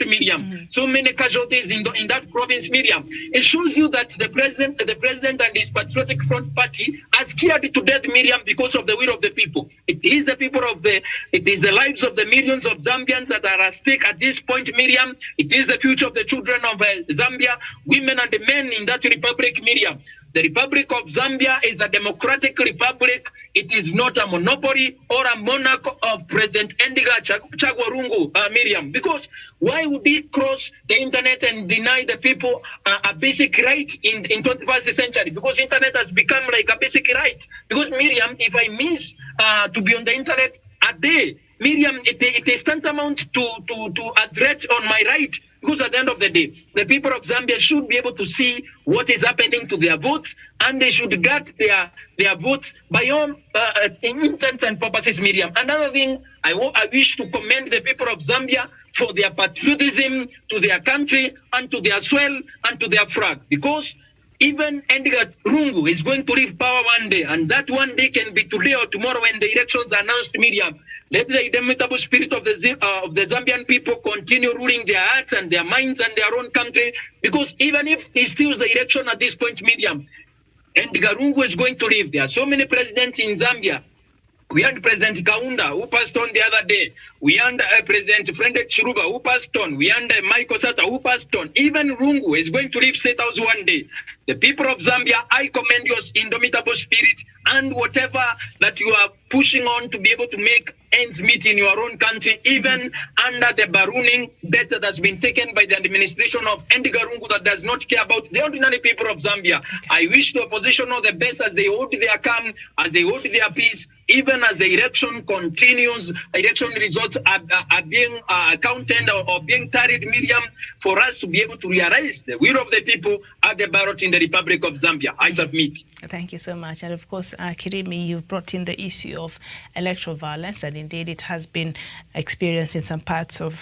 [SPEAKER 8] Miriam. So many casualties in that province, Miriam. It shows you that the president and his Patriotic Front party are scared to death, Miriam, because of the will of the people. It is the lives of the millions of Zambians that are at stake at this point, Miriam. It is the future of the children of Zambia, women and men in that republic, Miriam. The Republic of Zambia is a democratic republic. It is not a monopoly or a monarch of President Edgar Chagwa Lungu, Miriam. Because why would he cross the internet and deny the people a basic right in 21st century? Because internet has become like a basic right. Because, Miriam, if I miss to be on the internet a day, Miriam, it is tantamount to a threat on my right. Because at the end of the day, the people of Zambia should be able to see what is happening to their votes, and they should get their votes by all intents and purposes, Miriam. Another thing, I wish to commend the people of Zambia for their patriotism to their country and to their soil and to their flag. Because even Edgar Lungu is going to leave power one day, and that one day can be today or tomorrow when the elections are announced, Miriam. Let the indomitable spirit of the Zambian people continue ruling their hearts and their minds and their own country, because even if he steals the election at this point, Miriam, Edgar Lungu is going to leave. There are so many presidents in Zambia. We had President Kaunda, who passed on the other day. We had President Frederick Chiruba, who passed on. We had Michael Sata, who passed on. Even Lungu is going to leave State House one day. The people of Zambia, I commend your indomitable spirit and whatever that you are pushing on to be able to make ends meet in your own country, even under the ballooning debt that has been taken by the administration of Edgar Lungu that does not care about the ordinary people of Zambia. I wish the opposition all the best as they hold their calm, as they hold their peace, even as the election continues, election results are being counted or being tallied, Miriam, for us to be able to realize the will of the people at the ballot in the Republic of Zambia. I submit.
[SPEAKER 4] Thank you so much. And of course, Kirimi, you've brought in the issue of electoral violence, and indeed it has been experienced in some parts of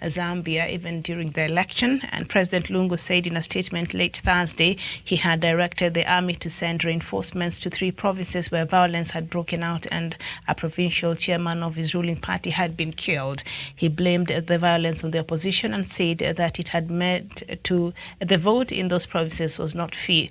[SPEAKER 4] Zambia, even during the election. And President Lungu said in a statement late Thursday, he had directed the army to send reinforcements to 3 provinces where violence had broken out out and a provincial chairman of his ruling party had been killed. He blamed the violence on the opposition and said that it had the vote in those provinces was not fair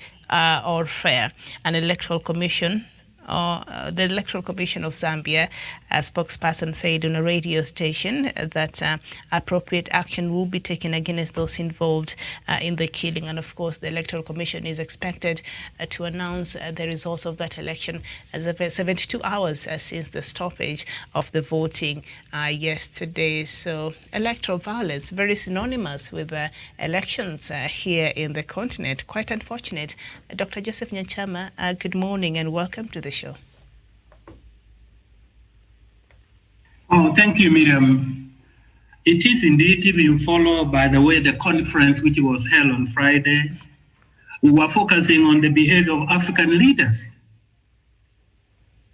[SPEAKER 4] or fair. An electoral commission the Electoral Commission of Zambia, a spokesperson said on a radio station that appropriate action will be taken against those involved in the killing. And of course, the Electoral Commission is expected to announce the results of that election as of 72 hours since the stoppage of the voting yesterday. So electoral violence, very synonymous with elections here in the continent. Quite unfortunate. Dr. Joseph Nyanchama, good morning and welcome to the show.
[SPEAKER 9] Oh, thank you, Miriam. It is indeed, if you follow, by the way, the conference which was held on Friday, we were focusing on the behavior of African leaders.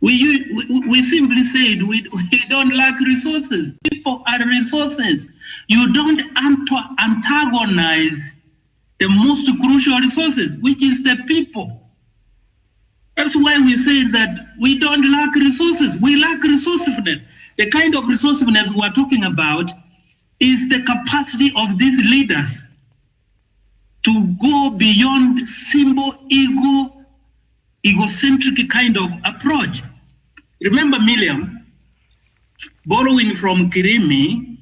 [SPEAKER 9] We simply said we don't lack resources. People are resources. You don't antagonize the most crucial resources, which is the people. That's why we say that we don't lack resources. We lack resourcefulness. The kind of resourcefulness we're talking about is the capacity of these leaders to go beyond simple egocentric kind of approach. Remember, Miriam, borrowing from Kirimi,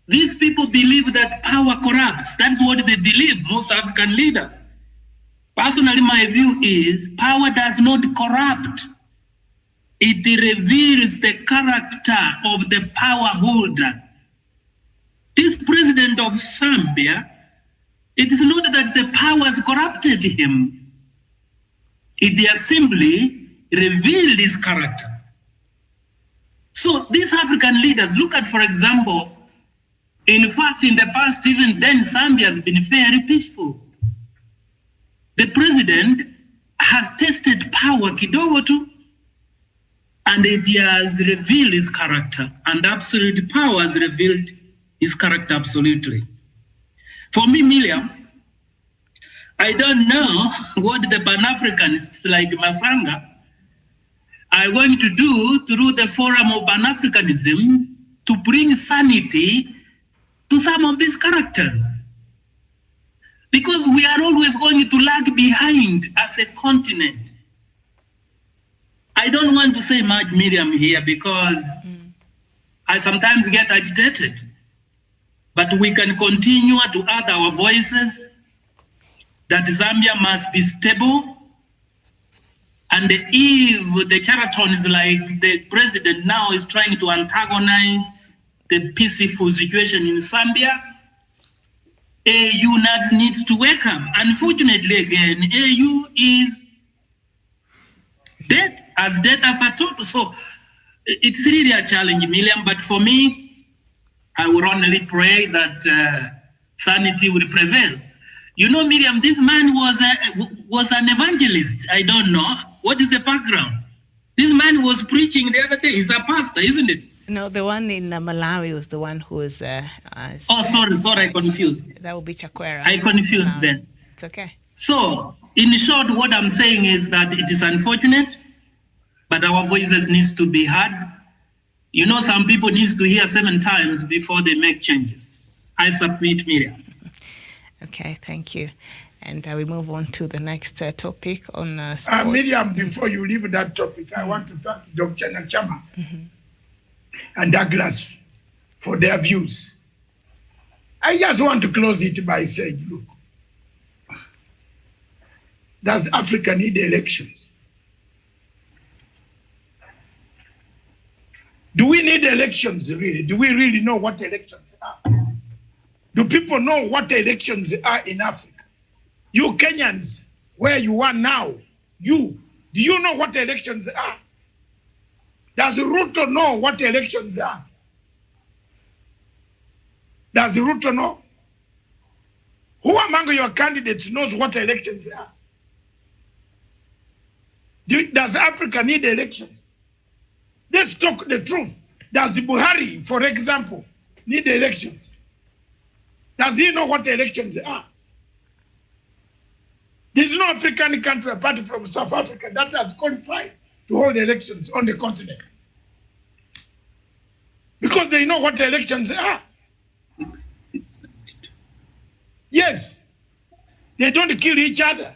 [SPEAKER 9] these people believe that power corrupts. That's what they believe, most African leaders. Personally, my view is power does not corrupt. It reveals the character of the power holder. This president of Zambia, it is not that the powers corrupted him. It simply revealed his character. So these African leaders, look at, for example, in fact, in the past, even then, Zambia has been very peaceful. The president has tested power kidogo tu, and it has revealed his character, and absolute power has revealed his character absolutely. For me, Miriam, I don't know what the Pan-Africanists like Masanga are going to do through the Forum of Pan-Africanism to bring sanity to some of these characters. Because we are always going to lag behind as a continent. I don't want to say much, Miriam, here because I sometimes get agitated. But we can continue to add our voices that Zambia must be stable. And if the charlatans like the president now is trying to antagonize the peaceful situation in Zambia, AU needs to wake up. Unfortunately, again, AU is dead as a total. So it's really a challenge, Miriam. But for me, I will only pray that sanity will prevail. Miriam, this man was an evangelist. I don't know. What is the background? This man was preaching the other day. He's a pastor, isn't it?
[SPEAKER 4] No, the one in Malawi was the one who was...
[SPEAKER 9] sorry, I confused.
[SPEAKER 4] That would be Chakwera.
[SPEAKER 9] I confused then.
[SPEAKER 4] It's okay.
[SPEAKER 9] So, in short, what I'm saying is that it is unfortunate, but our voices needs to be heard. Some people needs to hear 7 times before they make changes. I submit, Miriam.
[SPEAKER 4] Okay, thank you. And we move on to the next topic on sports.
[SPEAKER 3] Miriam, before you leave that topic, I want to thank Dr. Nyanchama and Douglas for their views. I just want to close it by saying, look, does Africa need elections? Do we need elections really? Do we really know what elections are? Do people know what elections are in Africa? You Kenyans, where you are now, do you know what elections are? Does Ruto know what elections are? Does Ruto know? Who among your candidates knows what elections are? Does Africa need elections? Let's talk the truth. Does Buhari, for example, need elections? Does he know what elections are? There's no African country apart from South Africa that has qualified to hold elections on the continent. Because they know what the elections are. Yes, they don't kill each other.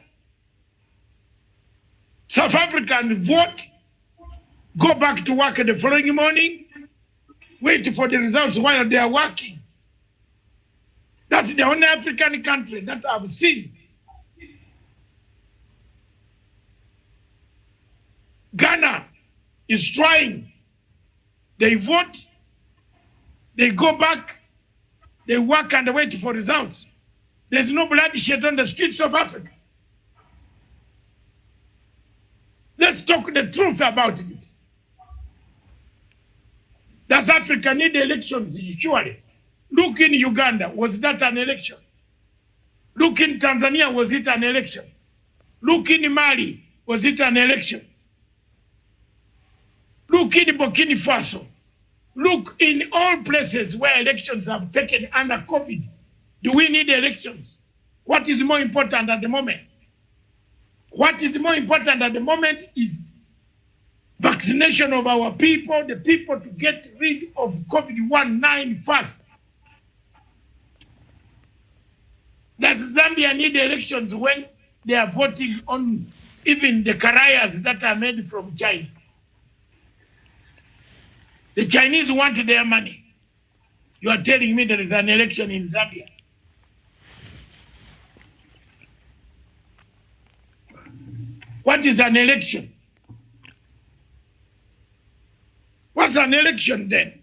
[SPEAKER 3] South African vote, go back to work the following morning, wait for the results while they are working. That's the only African country that I've seen. Ghana is trying. They vote, they go back, they work and wait for results. There's no bloodshed on the streets of Africa. Let's talk the truth about this. Does Africa need elections? Surely. Look in Uganda, was that an election? Look in Tanzania, was it an election? Look in Mali, was it an election? Look in Burkina Faso. Look in all places where elections have taken under COVID. Do we need elections? What is more important at the moment? What is more important at the moment is vaccination of our people, the people to get rid of COVID-19 fast. Does Zambia need elections when they are voting on even the karayas that are made from China? The Chinese want their money. You are telling me there is an election in Zambia. What is an election? What's an election then?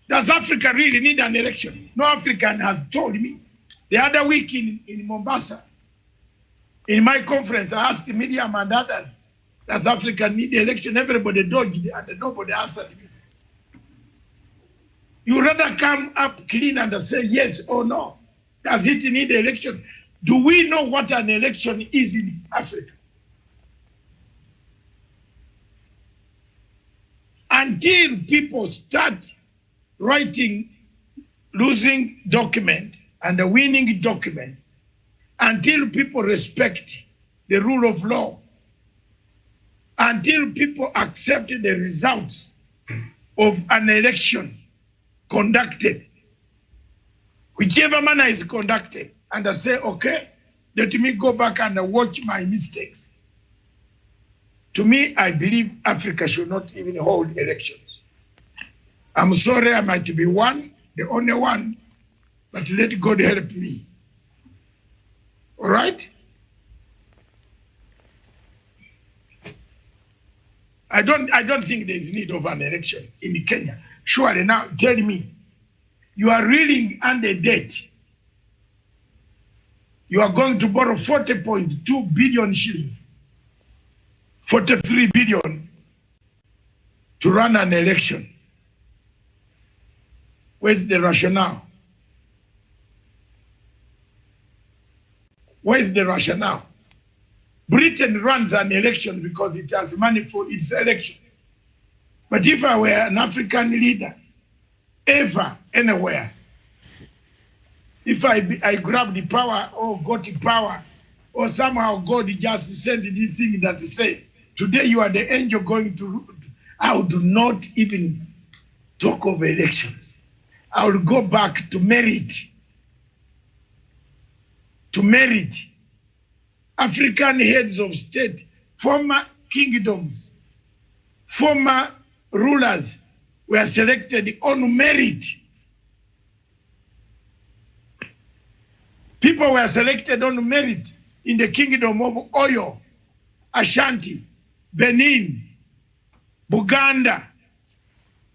[SPEAKER 3] Does Africa really need an election? No African has told me. The other week in Mombasa, in my conference, I asked Miriam and others, does Africa need election? Everybody dodged and nobody answered me. You rather come up clean and say yes or no. Does it need election? Do we know what an election is in Africa? Until people start writing losing document and a winning document, until people respect the rule of law, until people accept the results of an election conducted, whichever manner is conducted, and I say, okay, let me go back and watch my mistakes. To me, I believe Africa should not even hold elections. I'm sorry I might be one, the only one, but let God help me. All right? I don't think there is need of an election in Kenya. Surely now, tell me, you are reeling under debt. You are going to borrow 40.2 billion shillings, 43 billion to run an election. Where's the rationale? Where's the rationale? Britain runs an election because it has money for its election. But if I were an African leader, ever, anywhere, if I grab the power or got the power, or somehow God just sent this thing that say, today you are the angel going to, I would not even talk of elections. I will go back to merit. To merit. African heads of state, former kingdoms, former rulers were selected on merit. People were selected on merit in the kingdom of Oyo, Ashanti, Benin, Buganda.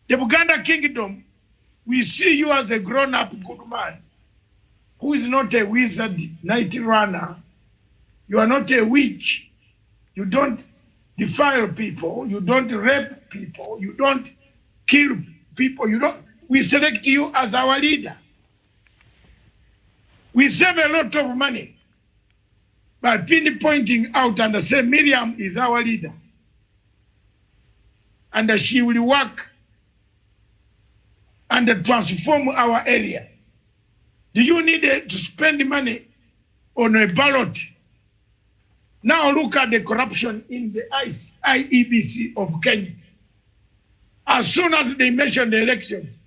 [SPEAKER 3] The Buganda kingdom, we see you as a grown-up good man who is not a wizard, night runner. You are not a witch. You don't defile people. You don't rape people. You don't kill people. We select you as our leader. We save a lot of money by pinpointing out and say Miriam is our leader. And she will work and transform our area. Do you need to spend money on a ballot Now look at the corruption in the IEBC of Kenya. As soon as they mentioned the elections,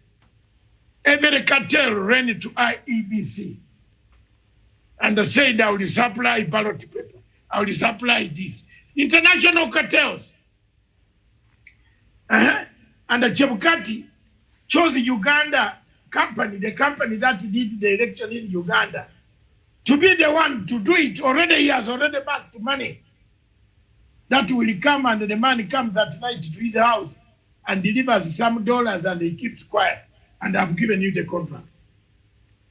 [SPEAKER 3] every cartel ran to IEBC and they said, I will supply ballot paper. I will supply this. International cartels. And the Chebukati chose Uganda company, the company that did the election in Uganda, to be the one to do it. Already he has already backed money that will come, and the money comes at night to his house and delivers some dollars, and he keeps quiet. And I've given you the contract.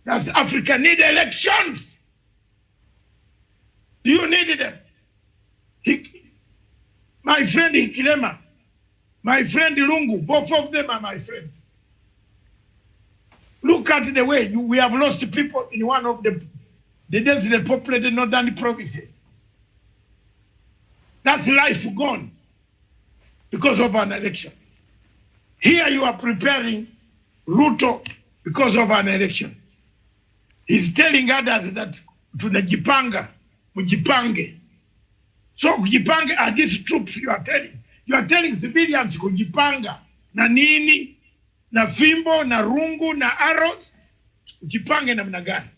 [SPEAKER 3] Does Africa need elections? Do you need them? My friend Hikilema, my friend Lungu, both of them are my friends. Look at the way we have lost people in one of the densely populated northern provinces. That's life gone because of an election. Here you are preparing Ruto because of an election. He's telling others that tunajipanga, mujipange. So kujipanga are these troops you are telling. You are telling civilians kujipanga na nini, na fimbo, na rungu, na arrows. Kujipange namna gani?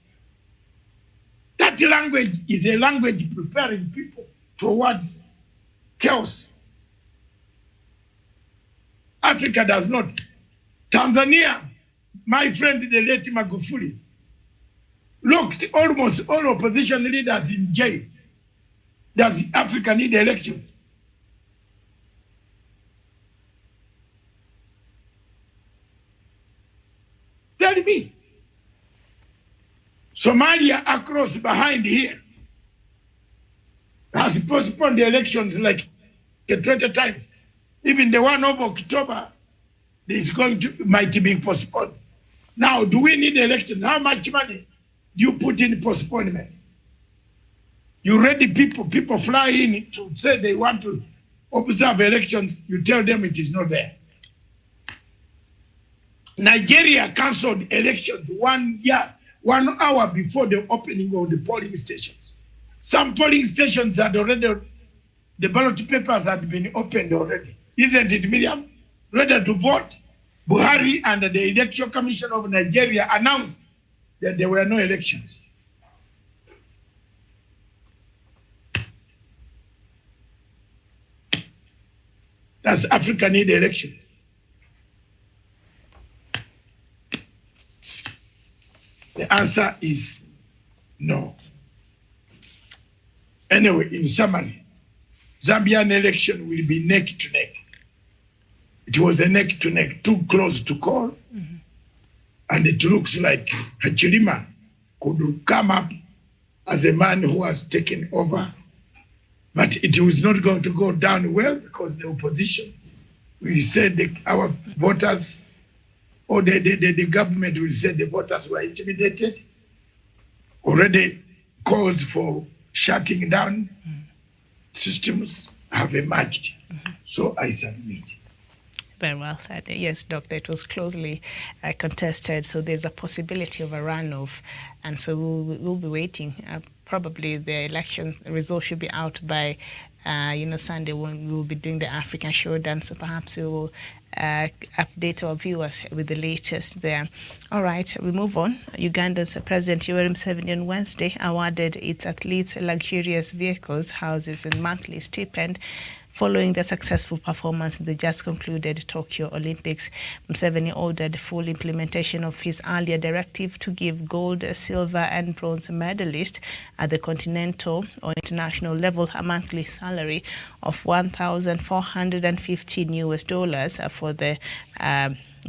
[SPEAKER 3] That language is a language preparing people towards chaos. Africa does not. Tanzania, my friend the late Magufuli, looked almost all opposition leaders in jail. Does Africa need elections? Tell me. Somalia across behind here has postponed the elections like 20 times. Even the one of October might be postponed. Now, do we need elections? How much money do you put in postponement? You ready people fly in to say they want to observe elections, you tell them it is not there. Nigeria cancelled elections 1 hour before the opening of the polling stations. Some polling stations had already, the ballot papers had been opened already. Isn't it, Miriam? Ready to vote? Buhari and the Election Commission of Nigeria announced that there were no elections. Does Africa need elections? The answer is no. Anyway, in summary, Zambian election will be neck to neck. It was a neck to neck, too close to call. Mm-hmm. And it looks like Hachilima could come up as a man who has taken over. But it was not going to go down well because the opposition will say our voters, or the government will say the voters were intimidated. Already calls for shutting down systems have emerged. Mm-hmm. So I submit.
[SPEAKER 4] Very well. Yes, Doctor, it was closely contested, so there's a possibility of a runoff, and so we'll be waiting. Probably the election results should be out by, Sunday when we will be doing the African Showdown, so perhaps we will update our viewers with the latest there. All right, we move on. Uganda's President Yoweri Museveni on Wednesday awarded its athletes luxurious vehicles, houses, and monthly stipend following their successful performance in the just concluded Tokyo Olympics. Museveni ordered full implementation of his earlier directive to give gold, silver, and bronze medalists at the continental or international level a monthly salary of $1,415 for the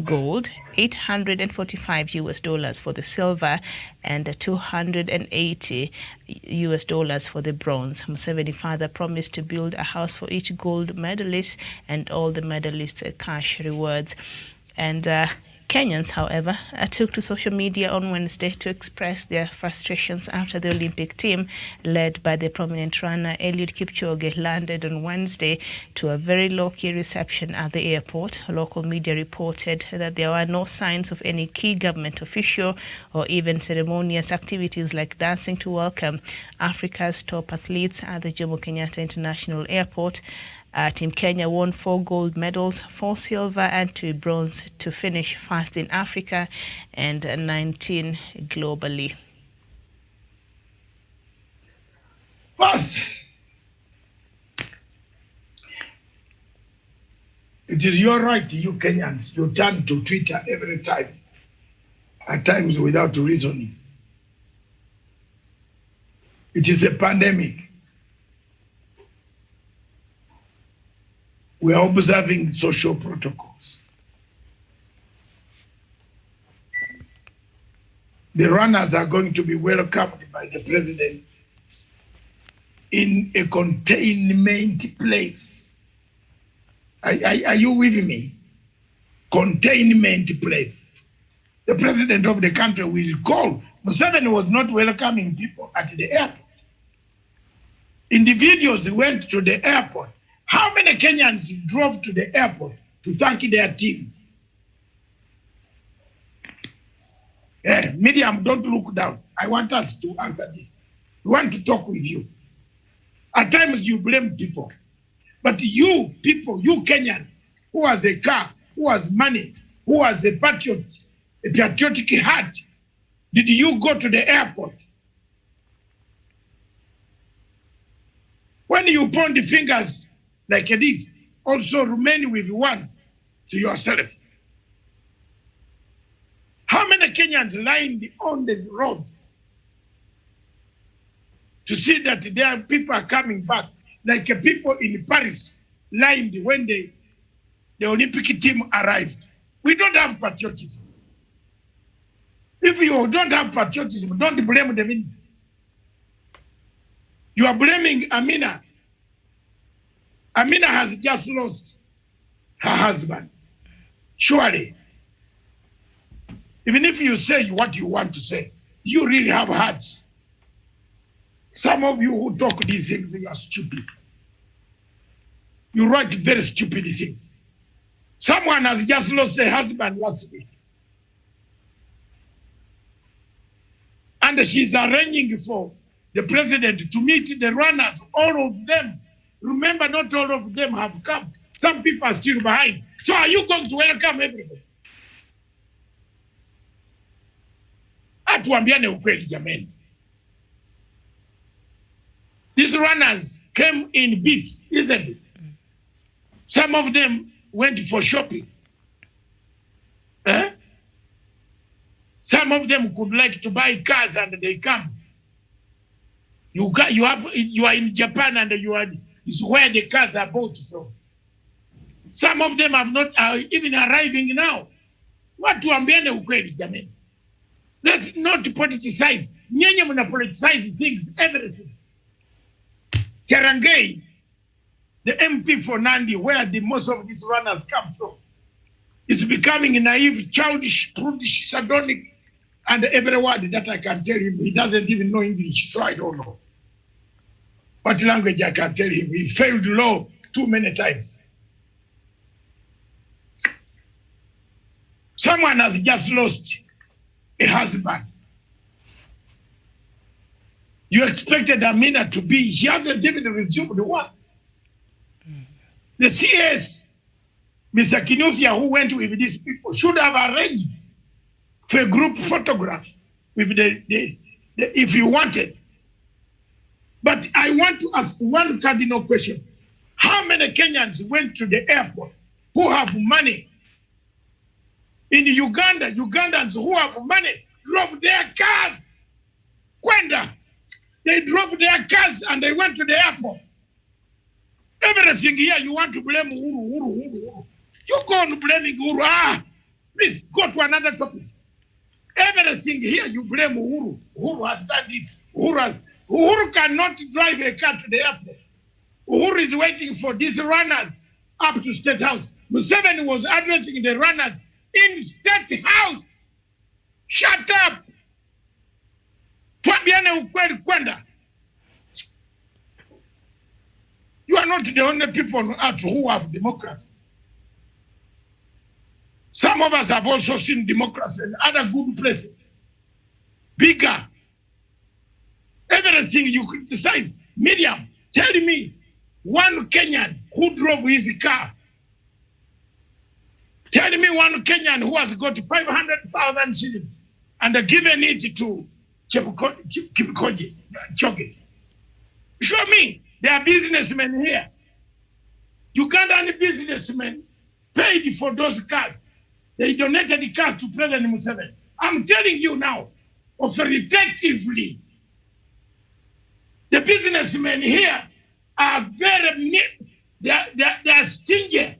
[SPEAKER 4] gold, $845 for the silver, and $280 for the bronze. Museveni further promised to build a house for each gold medalist and all the medalists' cash rewards. And Kenyans, however, took to social media on Wednesday to express their frustrations after the Olympic team, led by the prominent runner Eliud Kipchoge, landed on Wednesday to a very low-key reception at the airport. Local media reported that there were no signs of any key government official or even ceremonious activities like dancing to welcome Africa's top athletes at the Jomo Kenyatta International Airport. Team Kenya won 4 gold medals, 4 silver and 2 bronze to finish first in Africa and 19 globally.
[SPEAKER 3] First, it is your right, you Kenyans, you turn to Twitter every time, at times without reasoning. It is a pandemic. We are observing social protocols. The runners are going to be welcomed by the president in a containment place. Are you with me? Containment place. The president of the country will call. Museveni was not welcoming people at the airport. Individuals went to the airport. How many Kenyans drove to the airport to thank their team? Miriam, don't look down. I want us to answer this. We want to talk with you. At times you blame people. But you people, you Kenyan, who has a car, who has money, who has a patriotic heart, did you go to the airport? When you point the fingers like this, also remain with one to yourself. How many Kenyans lined on the road to see that their people are coming back, like people in Paris lined when the Olympic team arrived? We don't have patriotism. If you don't have patriotism, don't blame the minister. You are blaming Amina. Amina has just lost her husband. Surely, even if you say what you want to say, you really have hearts. Some of you who talk these things, you are stupid. You write very stupid things. Someone has just lost a husband last week. And she's arranging for the president to meet the runners, all of them. Remember, not all of them have come. Some people are still behind. So are you going to welcome everybody? Atuambiane ukweli jameni. These runners came in bits, isn't it? Some of them went for shopping. Some of them could like to buy cars and they come. You are in Japan and is where the cars are bought from. Some of them are even arriving now. Watu ambiane ukweli jameni. Let's not politicize. Nyenye muna politicize things, everything. Cherangei, the MP for Nandi, where most of these runners come from, is becoming naive, childish, prudish, sardonic, and every word that I can tell him, he doesn't even know English, so I don't know what language I can tell him. He failed law too many times. Someone has just lost a husband. You expected Amina to be, she hasn't even resumed the work. The CS, Mr. Kinofia, who went with these people, should have arranged for a group photograph with if you wanted. But I want to ask one cardinal question. How many Kenyans went to the airport who have money? In Uganda, Ugandans who have money drove their cars. Kwenda. They drove their cars and they went to the airport. Everything here you want to blame Uhuru. You go on blaming Uhuru. Please go to another topic. Everything here you blame Uhuru. Uhuru has done this. Uhuru cannot drive a car to the airport. Uhuru is waiting for these runners up to State House. Museveni was addressing the runners in State House. Shut up. Tuambiane ukweli kwenda. You are not the only people on earth who have democracy. Some of us have also seen democracy in other good places. Bigger. Everything you criticize. Miriam, tell me one Kenyan who drove his car. Tell me one Kenyan who has got 500,000 shillings and given it to Kipkoji, Choge. Show me. There are businessmen here. Ugandan businessmen paid for those cars. They donated the cars to President Museveni. I'm telling you now, authoritatively, the businessmen here are very, they are stingy.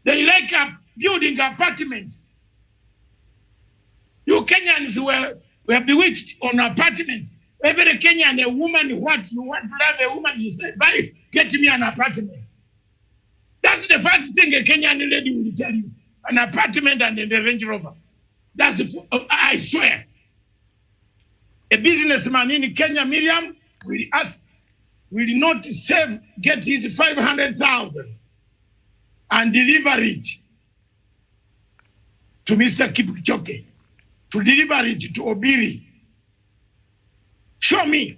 [SPEAKER 3] They like building apartments. You Kenyans were bewitched on apartments. Every Kenyan, a woman, what you want to have a woman, she said, "Buy, get me an apartment." That's the first thing a Kenyan lady will tell you. An apartment and a Range Rover. That's, I swear. A businessman in Kenya, Miriam, will not get his 500,000 and deliver it to Mr. Kipchoge, to deliver it to Obiri. Show me.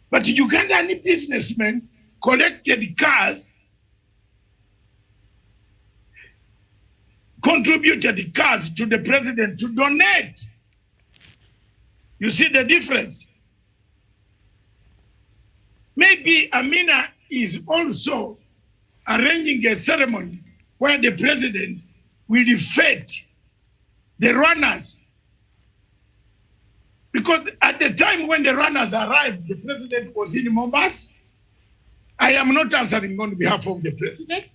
[SPEAKER 3] But Ugandan businessmen collected cars, contributed cars to the president to donate. You see the difference? Maybe Amina is also arranging a ceremony where the president will defeat the runners. Because at the time when the runners arrived, the president was in Mombasa. I am not answering on behalf of the president,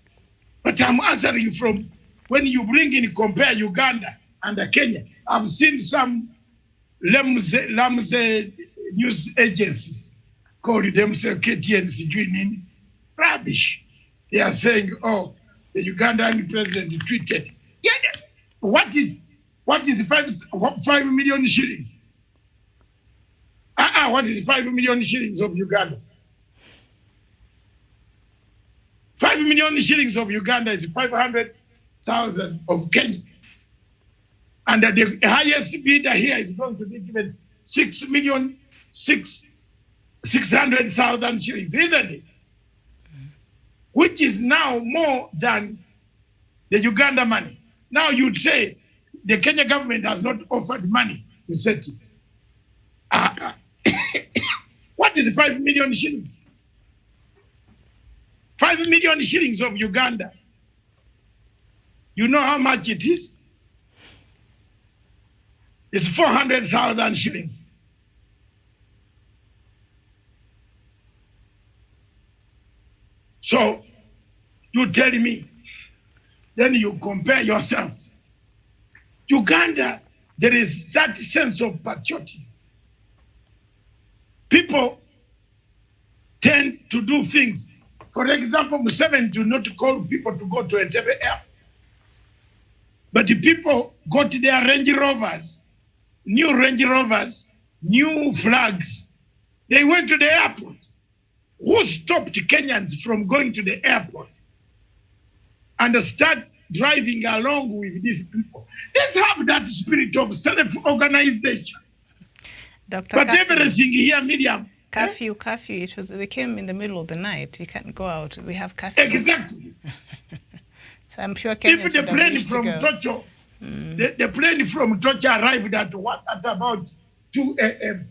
[SPEAKER 3] but I'm answering from when you bring in, compare Uganda and Kenya. I've seen some Lamse news agencies call themselves KTNC doing rubbish. They are saying, oh, the Ugandan president tweeted. Yeah, what is 5 million shillings? What is 5 million shillings of Uganda? 5 million shillings of Uganda is 500,000 of Kenya. And the highest bidder here is going to be given 600,000 shillings, isn't it? Which is now more than the Uganda money. Now you'd say the Kenya government has not offered money to set it. What is 5 million shillings? 5 million shillings of Uganda. You know how much it is? It's 400,000 shillings. So you tell me, then you compare yourself. Uganda, there is that sense of patriotism. People tend to do things. For example, Museveni do not call people to go to a Entebbe airport. But the people got their Range Rovers, new Range Rovers, new flags. They went to the airport. Who stopped Kenyans from going to the airport and start driving along with these people? Let's have that spirit of self-organization. But
[SPEAKER 4] Curfew.
[SPEAKER 3] everything here, Miriam.
[SPEAKER 4] Curfew. They came in the middle of the night. You can't go out. We have curfew.
[SPEAKER 3] Exactly.
[SPEAKER 4] So I'm sure Kenyans
[SPEAKER 3] If the
[SPEAKER 4] would have
[SPEAKER 3] plane
[SPEAKER 4] wished
[SPEAKER 3] from
[SPEAKER 4] to go.
[SPEAKER 3] Tocho, the plane from Tocho arrived at about 2 a.m.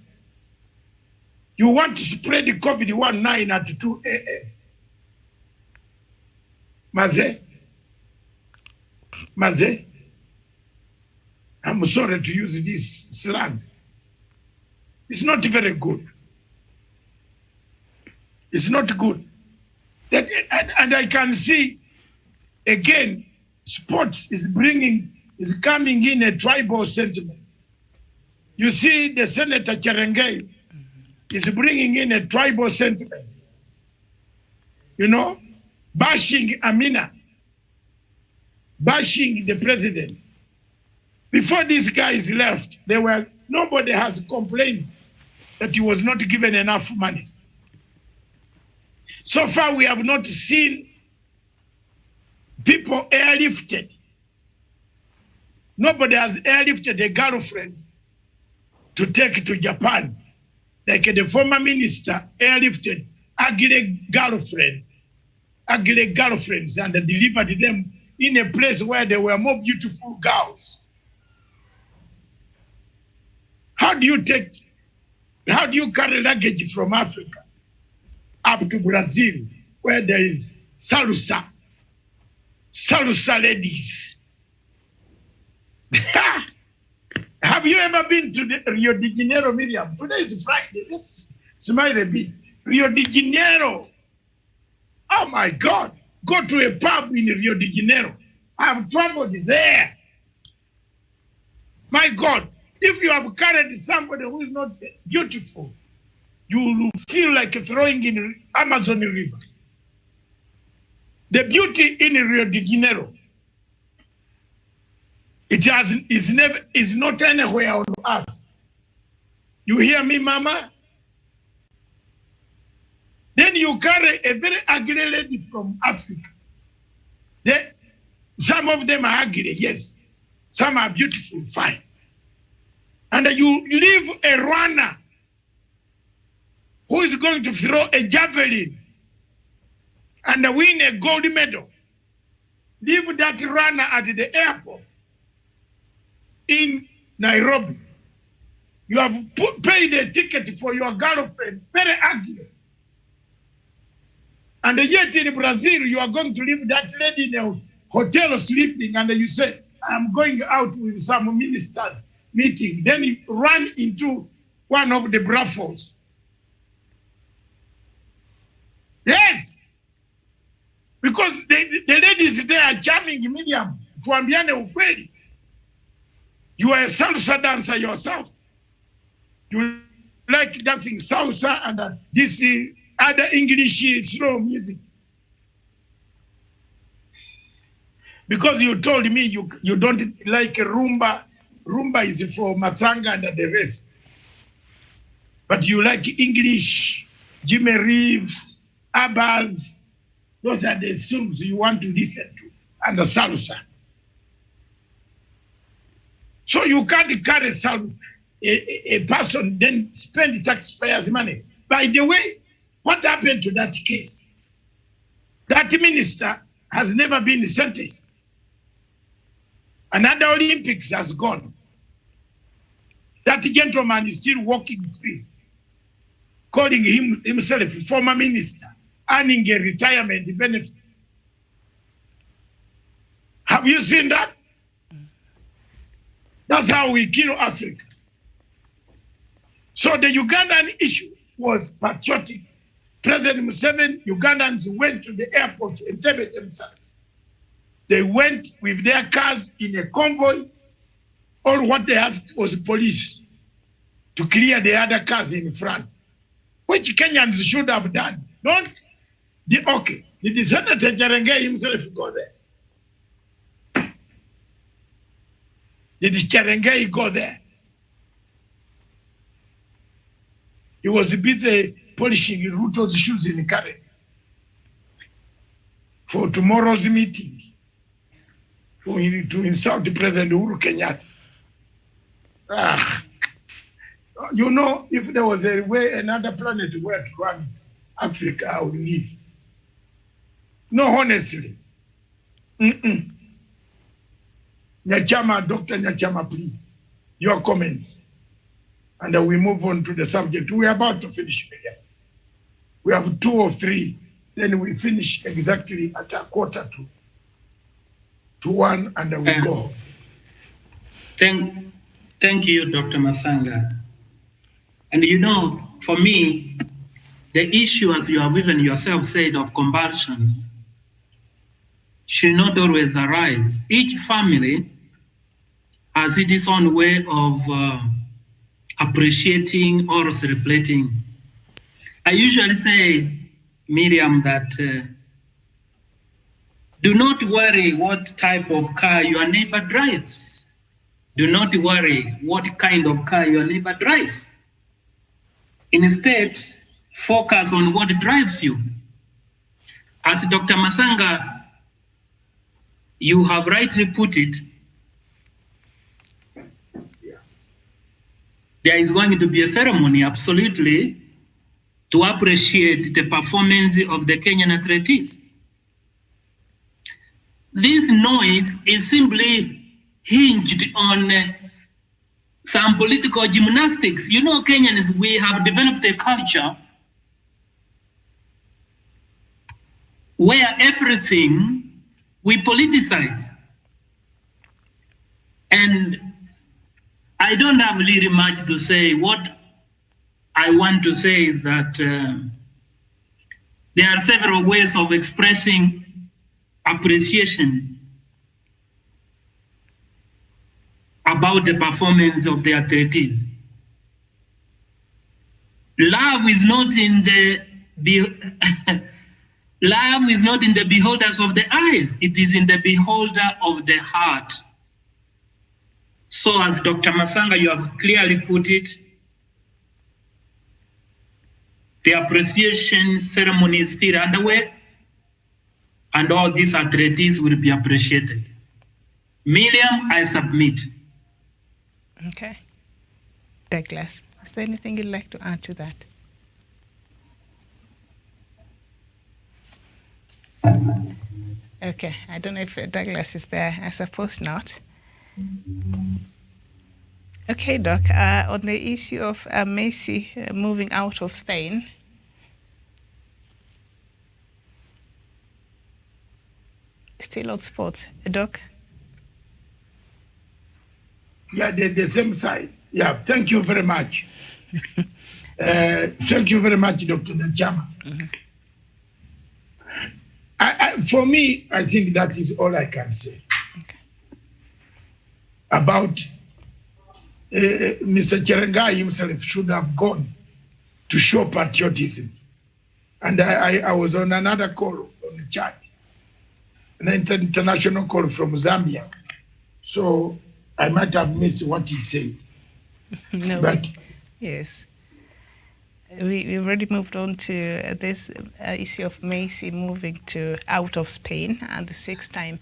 [SPEAKER 3] You want to spread the COVID-19 at 2 a.m. Maze, I'm sorry to use this slang. It's not very good. It's not good. And I can see, again, sports is coming in a tribal sentiment. You see, the Senator Cherengei is bringing in a tribal sentiment. you know, bashing Amina, bashing the president. Before these guys left, nobody has complained that he was not given enough money. So far, we have not seen people airlifted. Nobody has airlifted a girlfriend to take to Japan. Like the former minister airlifted ugly girlfriends and delivered them in a place where there were more beautiful girls. How do you carry luggage from Africa up to Brazil, where there is salsa ladies? Have you ever been to Rio de Janeiro, Miriam? Today is Friday. Let's smile a bit. Rio de Janeiro. Oh my God. Go to a pub in Rio de Janeiro. I've traveled there. My God. If you have carried somebody who is not beautiful, you will feel like throwing in Amazon River. The beauty in Rio de Janeiro, is not anywhere on earth. You hear me, Mama? Then you carry a very ugly lady from Africa. Some of them are ugly, yes. Some are beautiful, fine. And you leave a runner who is going to throw a javelin and win a gold medal. Leave that runner at the airport in Nairobi. You have paid a ticket for your girlfriend, very ugly. And yet in Brazil, you are going to leave that lady in a hotel sleeping, and you say, I'm going out with some ministers meeting. Then you run into one of the brothels. Yes! Because the ladies there are charming, Miriam. Tuambiane ukweli. You are a salsa dancer yourself. You like dancing salsa and this other English slow music. Because you told me you don't like rumba. Rumba is for Matanga and the rest. But you like English, Jimmy Reeves, Abbas. Those are the songs you want to listen to, and the salsa. So you can't carry a person, then spend the taxpayers' money. By the way, what happened to that case? That minister has never been sentenced. Another Olympics has gone. That gentleman is still walking free, calling himself a former minister, earning a retirement benefit. Have you seen that? That's how we kill Africa. So the Ugandan issue was patriotic. President Museveni, Ugandans went to the airport and Entebbe themselves. They went with their cars in a convoy. All what they asked was police to clear the other cars in front, which Kenyans should have done. Okay, did the Senator Cherengei himself go there? Did Cherengei go there? He was busy polishing Ruto's shoes in Karen for tomorrow's meeting to insult President Uhuru Kenyatta. You know, if there was a way, another planet where to run Africa, I would leave. No, honestly. Nyachama, Dr. Nyachama, please, your comments. And we move on to the subject. We are about to finish again. We have 2 or 3, then we finish exactly at 1:45, and we go.
[SPEAKER 9] Thank you, Dr. Masanga. And you know, for me, the issue, as you have even yourself said, of compulsion should not always arise. Each family has its own way of appreciating or celebrating. I usually say Miriam, that do not worry what type of car your neighbor drives. Do not worry what kind of car your neighbor drives. Instead, focus on what drives you. As Dr. Masanga, you have rightly put it, there is going to be a ceremony, absolutely, to appreciate the performance of the Kenyan athletes. This noise is simply hinged on some political gymnastics. You know, Kenyans, we have developed a culture where everything we politicize. And I don't have really much to say. What I want to say is that there are several ways of expressing appreciation about the performance of the athletes. Love is not in the love is not in the beholders of the eyes, it is in the beholder of the heart. So as Dr. Masanga, you have clearly put it, the appreciation ceremony is still underway, and all these athletes will be appreciated. Miriam, I submit.
[SPEAKER 4] Okay. Douglas, is there anything you'd like to add to that? Okay, I don't know if Douglas is there. I suppose not. Okay, Doc, on the issue of Messi moving out of Spain, still on sports. Doc?
[SPEAKER 3] Yeah, the same side. Yeah, thank you very much. Thank you very much, Dr. Nachama. Mm-hmm. For me, I think that is all I can say. Okay. About Mr. Cherengai himself should have gone to show patriotism. And I was on another call on the chat, an international call from Zambia. So I might have missed what he said.
[SPEAKER 4] No, but yes. We already moved on to this issue of Messi moving out of Spain, and the six-time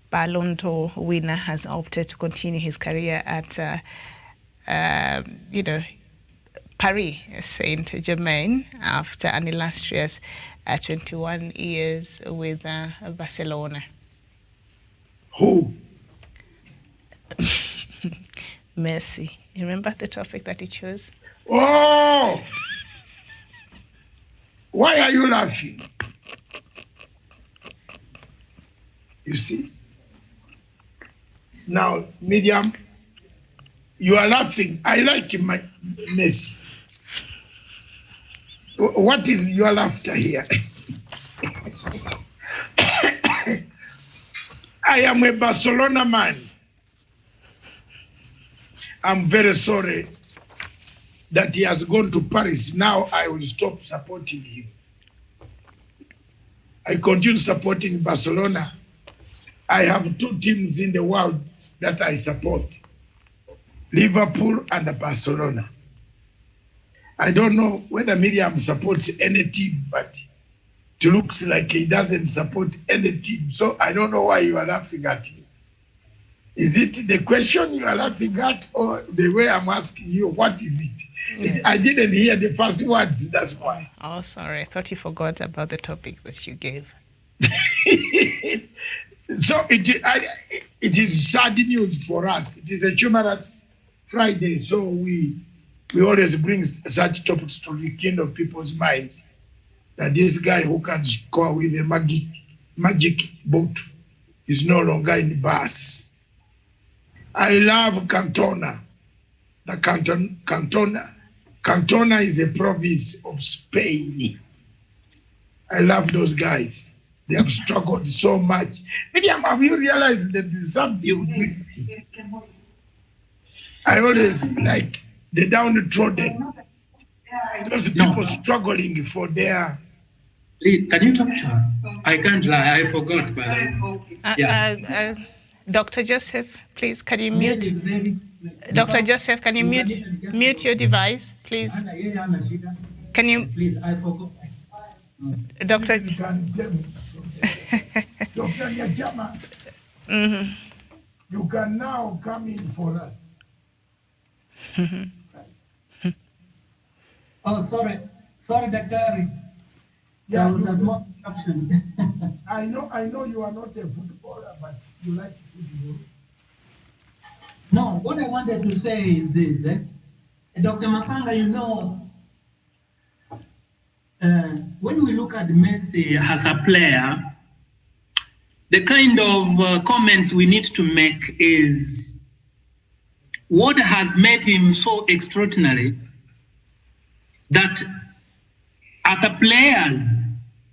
[SPEAKER 4] Ballon d'Or winner has opted to continue his career at, Paris Saint-Germain after an illustrious 21 years with Barcelona.
[SPEAKER 3] Who?
[SPEAKER 4] Messi. You remember the topic that he chose?
[SPEAKER 3] Oh! Why are you laughing? You see? Now, Miriam, you are laughing. I like my Messi. What is your laughter here? I am a Barcelona man. I'm very sorry that he has gone to Paris. Now I will stop supporting him. I continue supporting Barcelona. I have two teams in the world that I support, Liverpool and Barcelona. I don't know whether Miriam supports any team, but it looks like he doesn't support any team. So I don't know why you are laughing at me. Is it the question you are laughing at, or the way I'm asking you, what is it? Yes. I didn't hear the first words, that's why.
[SPEAKER 4] Oh, sorry. I thought you forgot about the topic that you gave.
[SPEAKER 3] So it is sad news for us. It is a humorous Friday, so we always bring such topics to rekindle people's minds that this guy who can score with a magic boat is no longer in the bus. I love Cantona. The Cantona is a province of Spain. I love those guys. They have struggled so much. Miriam, have you realized that there's something with me? I always like the downtrodden. Those people struggling for their
[SPEAKER 9] Please, can you talk to her? I can't lie, I forgot. Yeah.
[SPEAKER 4] Dr. Joseph, please, can you mute? Dr. Joseph, can you mute your device, please? Can you?
[SPEAKER 9] Please, I forgot.
[SPEAKER 4] Dr.
[SPEAKER 3] Dr. Nyachama, you can now come in for us.
[SPEAKER 9] Oh, sorry, Dr.
[SPEAKER 3] Yeah,
[SPEAKER 9] That was a small option.
[SPEAKER 3] I know you are not a footballer, but you like football.
[SPEAKER 9] No, what I wanted to say is this. Dr. Masanga, you know, when we look at Messi as a player, the kind of comments we need to make is what has made him so extraordinary that other players,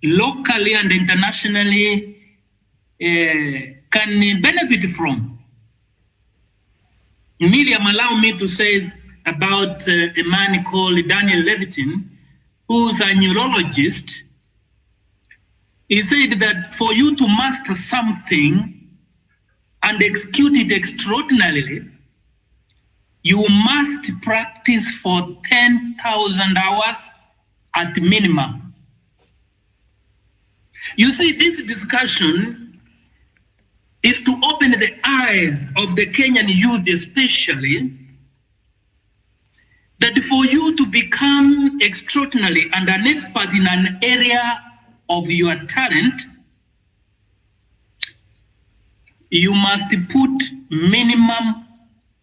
[SPEAKER 9] locally and internationally, can benefit from. Miriam, allow me to say about a man called Daniel Levitin, who's a neurologist. He said that for you to master something and execute it extraordinarily, you must practice for 10,000 hours at minimum. You see, this discussion is to open the eyes of the Kenyan youth especially, that for you to become extraordinary and an expert in an area of your talent, you must put minimum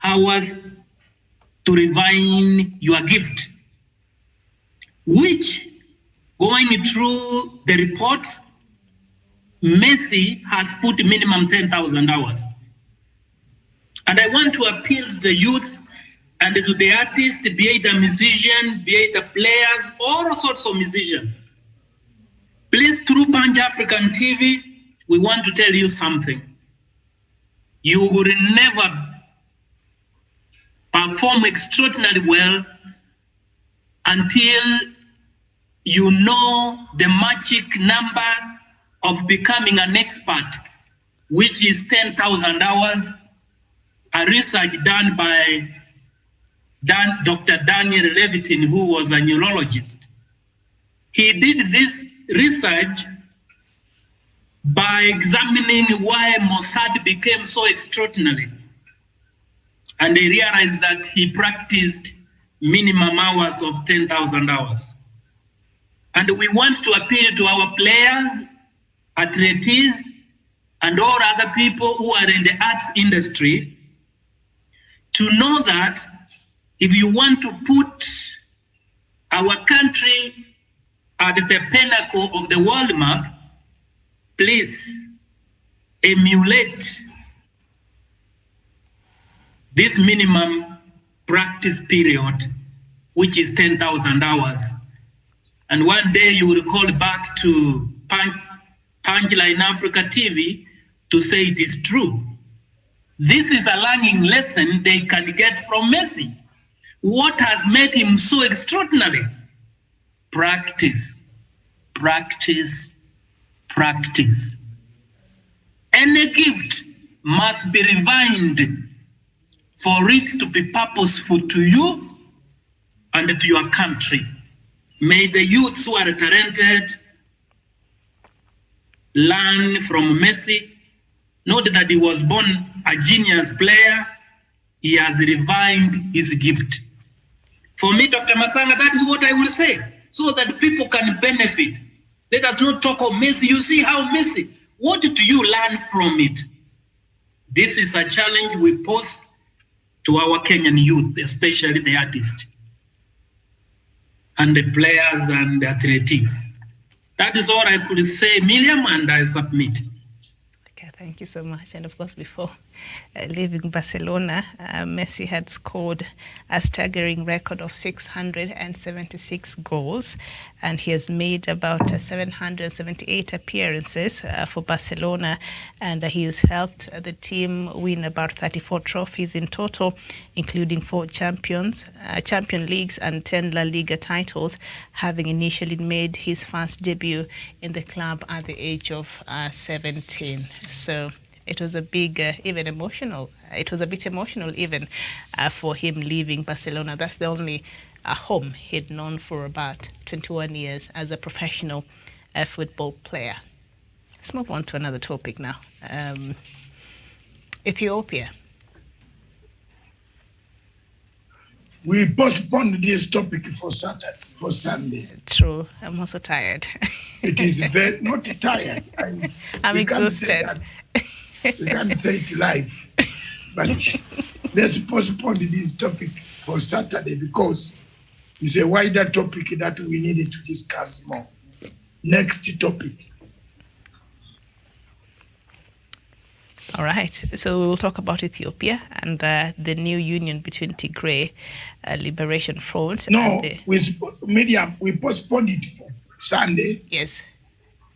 [SPEAKER 9] hours to refine your gift, which, going through the reports, Messi has put minimum 10,000 hours. And I want to appeal to the youth and to the artists, be it a musician, be it a players, all sorts of musicians. Please, through Punch African TV, we want to tell you something. You will never perform extraordinarily well until you know the magic number of becoming an expert, which is 10,000 hours, a research done by Dr. Daniel Levitin, who was a neurologist. He did this research by examining why Mossad became so extraordinary. And they realized that he practiced minimum hours of 10,000 hours. And we want to appeal to our players, athletes, and all other people who are in the arts industry to know that if you want to put our country at the pinnacle of the world map, please emulate this minimum practice period, which is 10,000 hours. And one day you will call back to Punchline Africa TV to say it is true. This is a learning lesson they can get from Messi. What has made him so extraordinary? Practice, practice, practice. Any gift must be refined for it to be purposeful to you and to your country. May the youths who are talented learn from Messi. Note that he was born a genius player. He has refined his gift. For me, Dr. Masanga, that is what I will say, so that people can benefit. Let us not talk of Messi. You see how Messi, what do you learn from it? This is a challenge we pose to our Kenyan youth, especially the artists and the players and the athletics. That is all I could say, Miriam, and I submit.
[SPEAKER 4] Okay, thank you so much. And of course, before leaving Barcelona, Messi had scored a staggering record of 676 goals, and he has made about 778 appearances for Barcelona, and he has helped the team win about 34 trophies in total, including 4 Champion Leagues and 10 La Liga titles, having initially made his first debut in the club at the age of 17. So it was a big, even emotional. It was a bit emotional even for him leaving Barcelona. That's the only home he'd known for about 21 years as a professional football player. Let's move on to another topic now. Ethiopia.
[SPEAKER 3] We postponed this topic for Sunday.
[SPEAKER 4] True. I'm also tired.
[SPEAKER 3] It is very not tired.
[SPEAKER 4] I'm exhausted.
[SPEAKER 3] We can't say it live, but let's postpone this topic for Saturday because it's a wider topic that we needed to discuss more. Next topic.
[SPEAKER 4] All right, so we will talk about Ethiopia and the new union between Tigray Liberation Front.
[SPEAKER 3] No, we postponed it for Sunday.
[SPEAKER 4] Yes.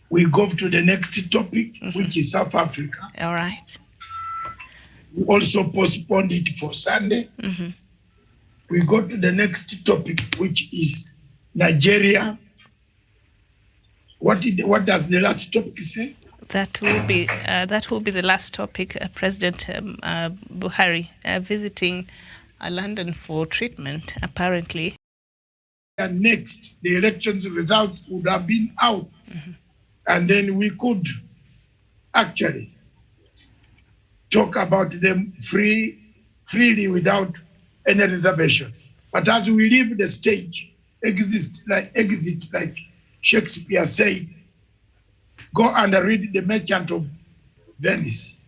[SPEAKER 3] We go to the next topic, which is South Africa.
[SPEAKER 4] All right.
[SPEAKER 3] We also postponed it for Sunday. We go to the next topic, which is Nigeria. What does the last topic say?
[SPEAKER 4] That will be the last topic. President Buhari visiting London for treatment, apparently.
[SPEAKER 3] And next, the elections results would have been out. And then we could actually talk about them freely without any reservation. But as we leave the stage, exit like Shakespeare said, go and read The Merchant of Venice.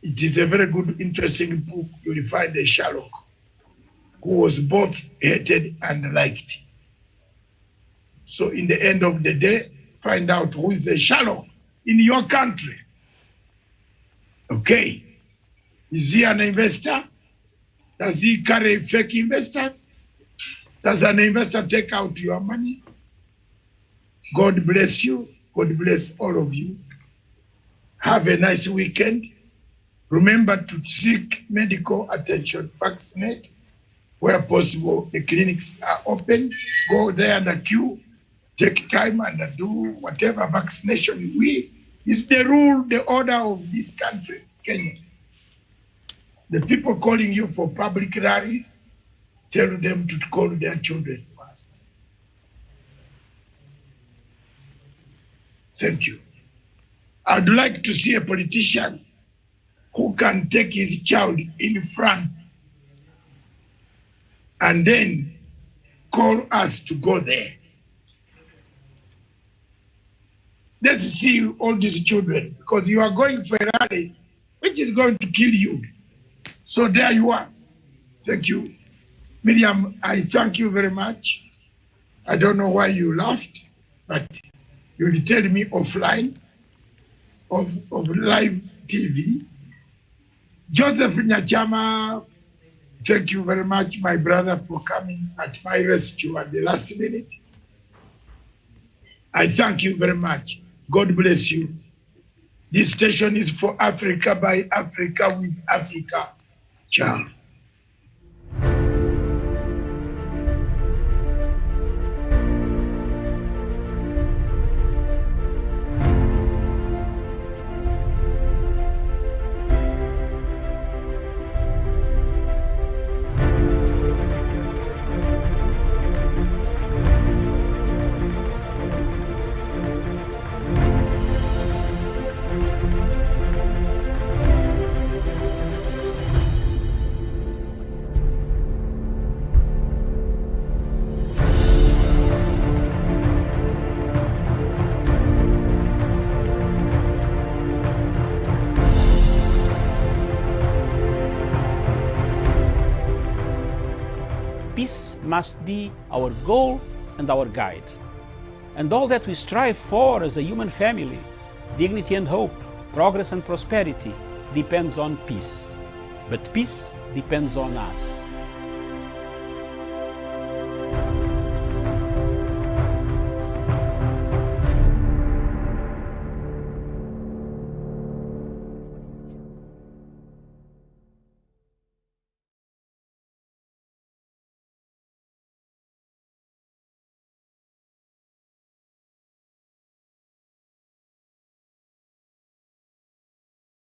[SPEAKER 3] It is a very good, interesting book. You will find a Sherlock who was both hated and liked. So in the end of the day, find out who is a Sherlock in your country. Okay. Is he an investor? Does he carry fake investors? Does an investor take out your money? God bless you. God bless all of you. Have a nice weekend. Remember to seek medical attention. Vaccinate where possible. The clinics are open. Go there and queue. Take time and do whatever vaccination is the rule, the order of this country, Kenya. The people calling you for public rallies, tell them to call their children first. Thank you. I'd like to see a politician who can take his child in front and then call us to go there. Let's see all these children, because you are going for a rally, which is going to kill you. So there you are. Thank you. Miriam, I thank you very much. I don't know why you laughed, but you'll tell me offline of live TV. Joseph Nyachama, thank you very much, my brother, for coming at my rescue at the last minute. I thank you very much. God bless you. This station is for Africa, by Africa, with Africa. Ciao.
[SPEAKER 10] Peace must be our goal and our guide. And all that we strive for as a human family, dignity and hope, progress and prosperity, depends on peace, but peace depends on us.